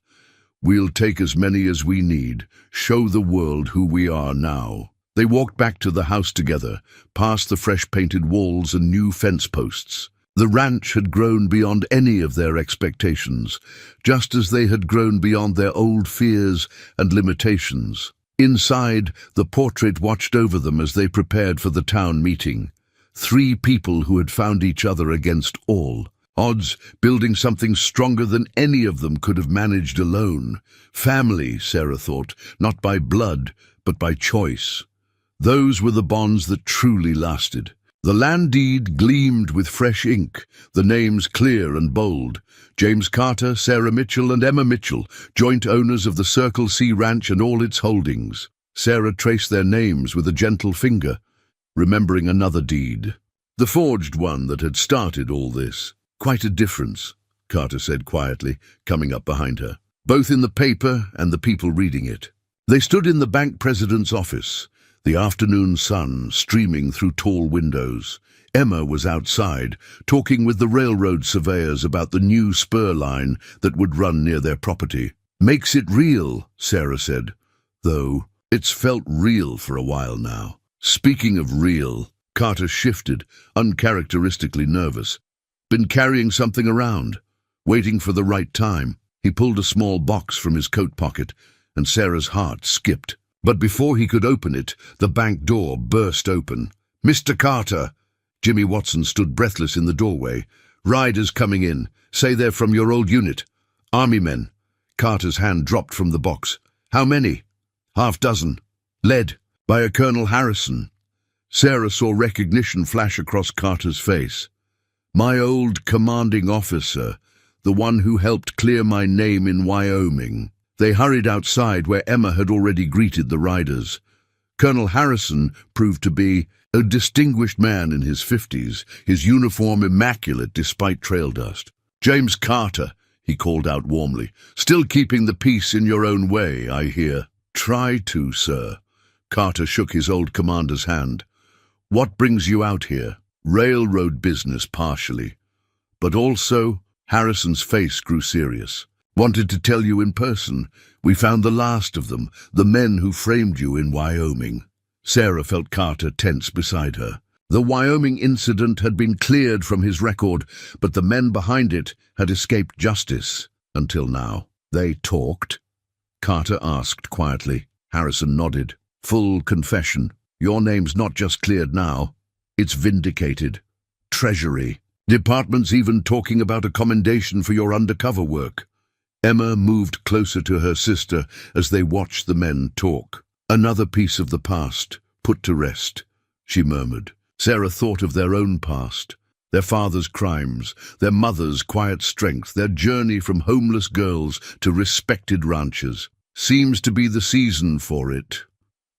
We'll take as many as we need, show the world who we are now. They walked back to the house together, past the fresh-painted walls and new fence posts. The ranch had grown beyond any of their expectations, just as they had grown beyond their old fears and limitations. Inside, the portrait watched over them as they prepared for the town meeting. 3 people who had found each other against all. Odds building something stronger than any of them could have managed alone. Family, Sarah thought, not by blood, but by choice. Those were the bonds that truly lasted. The land deed gleamed with fresh ink, the names clear and bold. James Carter, Sarah Mitchell and Emma Mitchell, joint owners of the Circle C Ranch and all its holdings. Sarah traced their names with a gentle finger, remembering another deed. The forged one that had started all this. Quite a difference, Carter said quietly, coming up behind her. Both in the paper and the people reading it. They stood in the bank president's office, the afternoon sun streaming through tall windows. Emma was outside, talking with the railroad surveyors about the new spur line that would run near their property. Makes it real, Sarah said, though it's felt real for a while now. Speaking of real, Carter shifted, uncharacteristically nervous. Been carrying something around, waiting for the right time. He pulled a small box from his coat pocket, and Sarah's heart skipped. But before he could open it, the bank door burst open. Mr. Carter! Jimmy Watson stood breathless in the doorway. Riders coming in. Say they're from your old unit. Army men. Carter's hand dropped from the box. How many? 6. Led by a Colonel Harrison. Sarah saw recognition flash across Carter's face. My old commanding officer, the one who helped clear my name in Wyoming. They hurried outside where Emma had already greeted the riders. Colonel Harrison proved to be a distinguished man in his 50s, his uniform immaculate despite trail dust. James Carter, he called out warmly. Still keeping the peace in your own way, I hear. Try to, sir. Carter shook his old commander's hand. What brings you out here? Railroad business partially. But also, Harrison's face grew serious. Wanted to tell you in person. We found the last of them, the men who framed you in Wyoming. Sarah felt Carter tense beside her. The Wyoming incident had been cleared from his record, but the men behind it had escaped justice. Until now. They talked? Carter asked quietly. Harrison nodded. Full confession. Your name's not just cleared now. It's vindicated. Treasury. Department's even talking about a commendation for your undercover work. Emma moved closer to her sister as they watched the men talk. Another piece of the past, put to rest, she murmured. Sarah thought of their own past, their father's crimes, their mother's quiet strength, their journey from homeless girls to respected ranchers. Seems to be the season for it.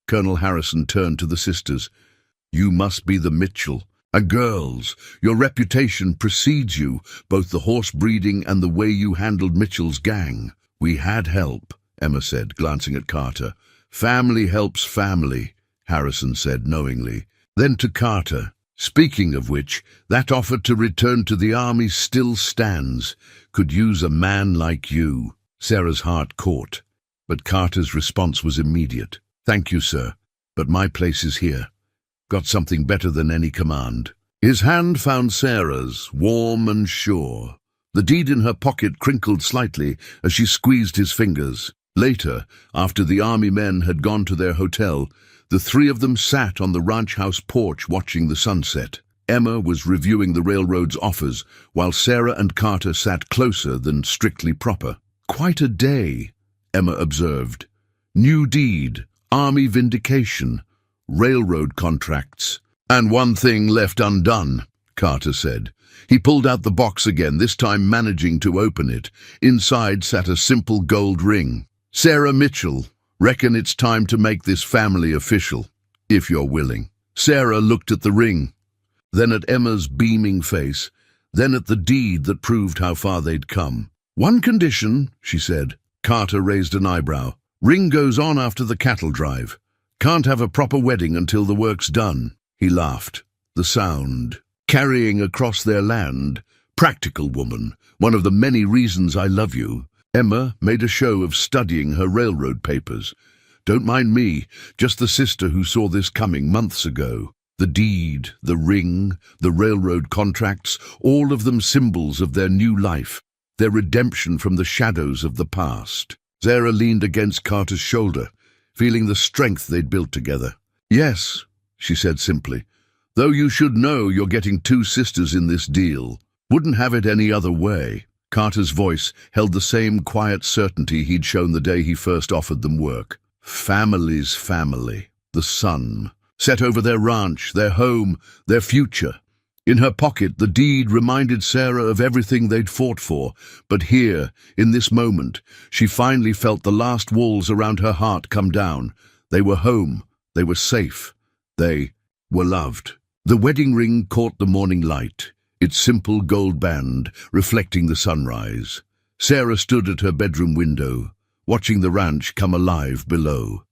Colonel Harrison turned to the sisters. You must be the Mitchell. And girls, your reputation precedes you, both the horse breeding and the way you handled Mitchell's gang. We had help, Emma said, glancing at Carter. Family helps family, Harrison said knowingly. Then to Carter. Speaking of which, that offer to return to the army still stands. Could use a man like you. Sarah's heart caught, but Carter's response was immediate. Thank you, sir, but my place is here. Got something better than any command. His hand found Sarah's, warm and sure. The deed in her pocket crinkled slightly as she squeezed his fingers. Later, after the army men had gone to their hotel, the three of them sat on the ranch house porch watching the sunset. Emma was reviewing the railroad's offers, while Sarah and Carter sat closer than strictly proper. Quite a day, Emma observed. New deed, army vindication, railroad contracts. And one thing left undone, Carter said. He pulled out the box again, this time managing to open it. Inside sat a simple gold ring. Sarah Mitchell, reckon it's time to make this family official, if you're willing. Sarah looked at the ring, then at Emma's beaming face, then at the deed that proved how far they'd come. One condition, she said. Carter raised an eyebrow. Ring goes on after the cattle drive. Can't have a proper wedding until the work's done. He laughed. The sound, carrying across their land. Practical woman, one of the many reasons I love you. Emma made a show of studying her railroad papers. Don't mind me, just the sister who saw this coming months ago. The deed, the ring, the railroad contracts, all of them symbols of their new life, their redemption from the shadows of the past. Sarah leaned against Carter's shoulder, feeling the strength they'd built together. Yes, she said simply, though you should know you're getting two sisters in this deal. Wouldn't have it any other way. Carter's voice held the same quiet certainty he'd shown the day he first offered them work. Family's family, the sun, set over their ranch, their home, their future. In her pocket, the deed reminded Sarah of everything they'd fought for, but here, in this moment, she finally felt the last walls around her heart come down. They were home, they were safe, they were loved. The wedding ring caught the morning light, its simple gold band reflecting the sunrise. Sarah stood at her bedroom window, watching the ranch come alive below.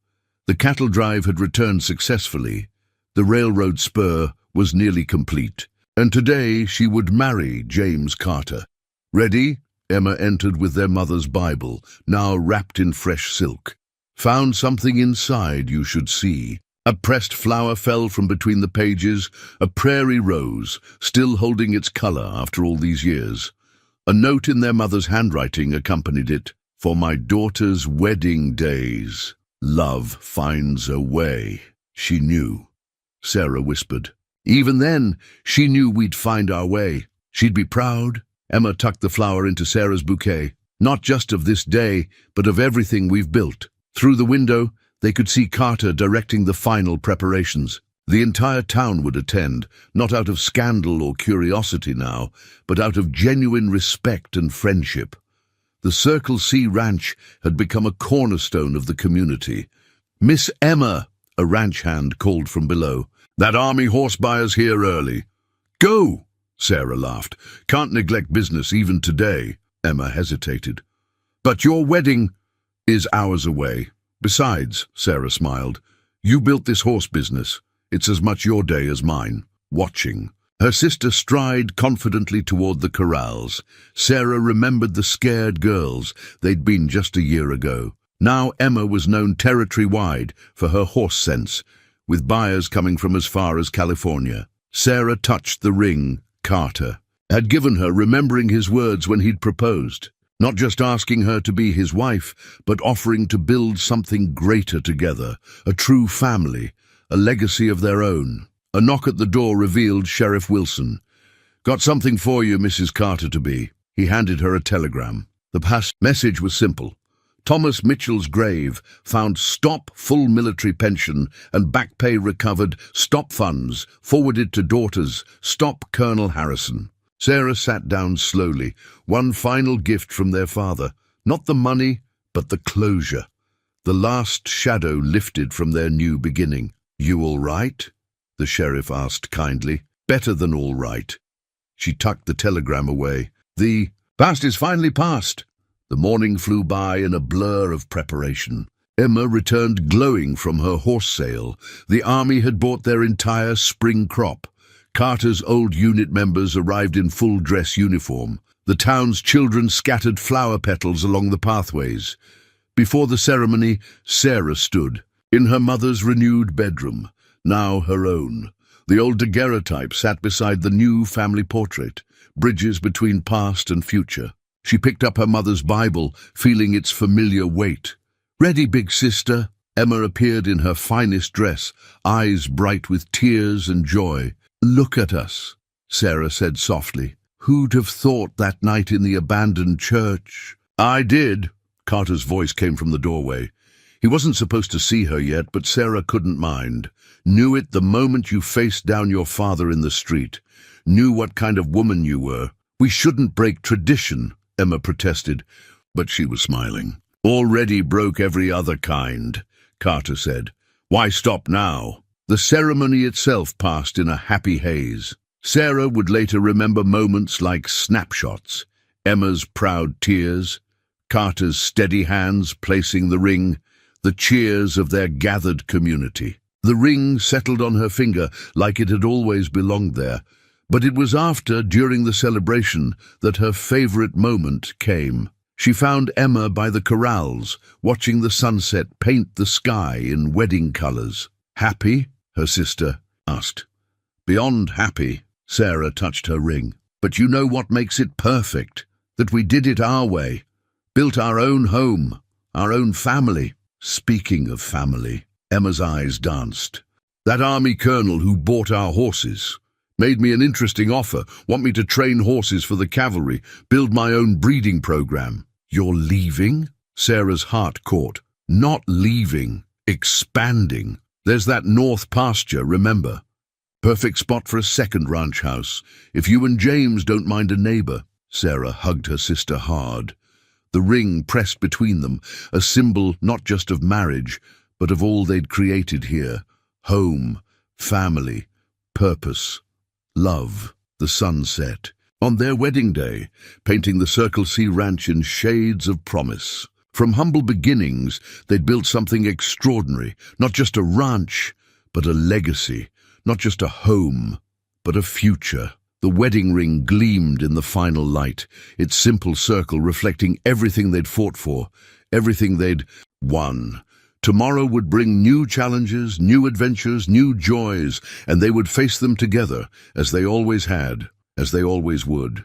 The cattle drive had returned successfully. The railroad spur was nearly complete. And today she would marry James Carter. Ready? Emma entered with their mother's Bible, now wrapped in fresh silk. Found something inside you should see. A pressed flower fell from between the pages, a prairie rose, still holding its color after all these years. A note in their mother's handwriting accompanied it. For my daughter's wedding days, love finds a way. She knew. Sarah whispered. Even then, she knew we'd find our way. She'd be proud. Emma tucked the flower into Sarah's bouquet. Not just of this day, but of everything we've built. Through the window, they could see Carter directing the final preparations. The entire town would attend, not out of scandal or curiosity now, but out of genuine respect and friendship. The Circle C Ranch had become a cornerstone of the community. Miss Emma, a ranch hand called from below. That army horse buyer's here early. Go, Sarah laughed. Can't neglect business even today. Emma hesitated. But your wedding is hours away. Besides, Sarah smiled, you built this horse business. It's as much your day as mine. Watching. Her sister stride confidently toward the corrals. Sarah remembered the scared girls they'd been just a year ago. Now Emma was known territory-wide for her horse sense, with buyers coming from as far as California. Sarah touched the ring Carter had given her, remembering his words when he'd proposed. Not just asking her to be his wife, but offering to build something greater together, a true family, a legacy of their own. A knock at the door revealed Sheriff Wilson. Got something for you, Mrs. Carter-to-be. He handed her a telegram. The past message was simple. Thomas Mitchell's grave found stop full military pension and back pay recovered, stop funds forwarded to daughters, stop Colonel Harrison. Sarah sat down slowly, one final gift from their father. Not the money, but the closure. The last shadow lifted from their new beginning. You all right? The sheriff asked kindly. better than all right." She tucked the telegram away. "The past is finally past." The morning flew by in a blur of preparation. Emma returned glowing from her horse sale. The army had bought their entire spring crop. Carter's old unit members arrived in full dress uniform. The town's children scattered flower petals along the pathways. Before the ceremony, Sarah stood, in her mother's renewed bedroom, now her own. The old daguerreotype sat beside the new family portrait, bridges between past and future. She picked up her mother's Bible, feeling its familiar weight. "Ready, big sister?" Emma appeared in her finest dress, eyes bright with tears and joy. "Look at us," Sarah said softly. "Who'd have thought that night in the abandoned church?" "I did," Carter's voice came from the doorway. He wasn't supposed to see her yet, but Sarah couldn't mind. Knew it the moment you faced down your father in the street. Knew what kind of woman you were. "We shouldn't break tradition," Emma protested, but she was smiling. "Already broke every other kind," Carter said. "Why stop now?" The ceremony itself passed in a happy haze. Sarah would later remember moments like snapshots, Emma's proud tears, Carter's steady hands placing the ring, the cheers of their gathered community. The ring settled on her finger like it had always belonged there, but it was during the celebration, that her favorite moment came. She found Emma by the corrals, watching the sunset paint the sky in wedding colors. "Happy?" her sister asked. "Beyond happy," Sarah touched her ring. "But you know what makes it perfect? That we did it our way. Built our own home, our own family." Speaking of family, Emma's eyes danced. "That army colonel who bought our horses made me an interesting offer. Want me to train horses for the cavalry, build my own breeding program." "You're leaving?" Sarah's heart caught. "Not leaving, expanding. There's that north pasture, remember? Perfect spot for a second ranch house, if you and James don't mind a neighbor." Sarah hugged her sister hard. The ring pressed between them, a symbol not just of marriage, but of all they'd created here. Home, family, purpose, love. The sun set. On their wedding day, painting the Circle C ranch in shades of promise. From humble beginnings, they'd built something extraordinary, not just a ranch, but a legacy. Not just a home, but a future. The wedding ring gleamed in the final light, its simple circle reflecting everything they'd fought for, everything they'd won. Tomorrow would bring new challenges, new adventures, new joys, and they would face them together, as they always had, as they always would.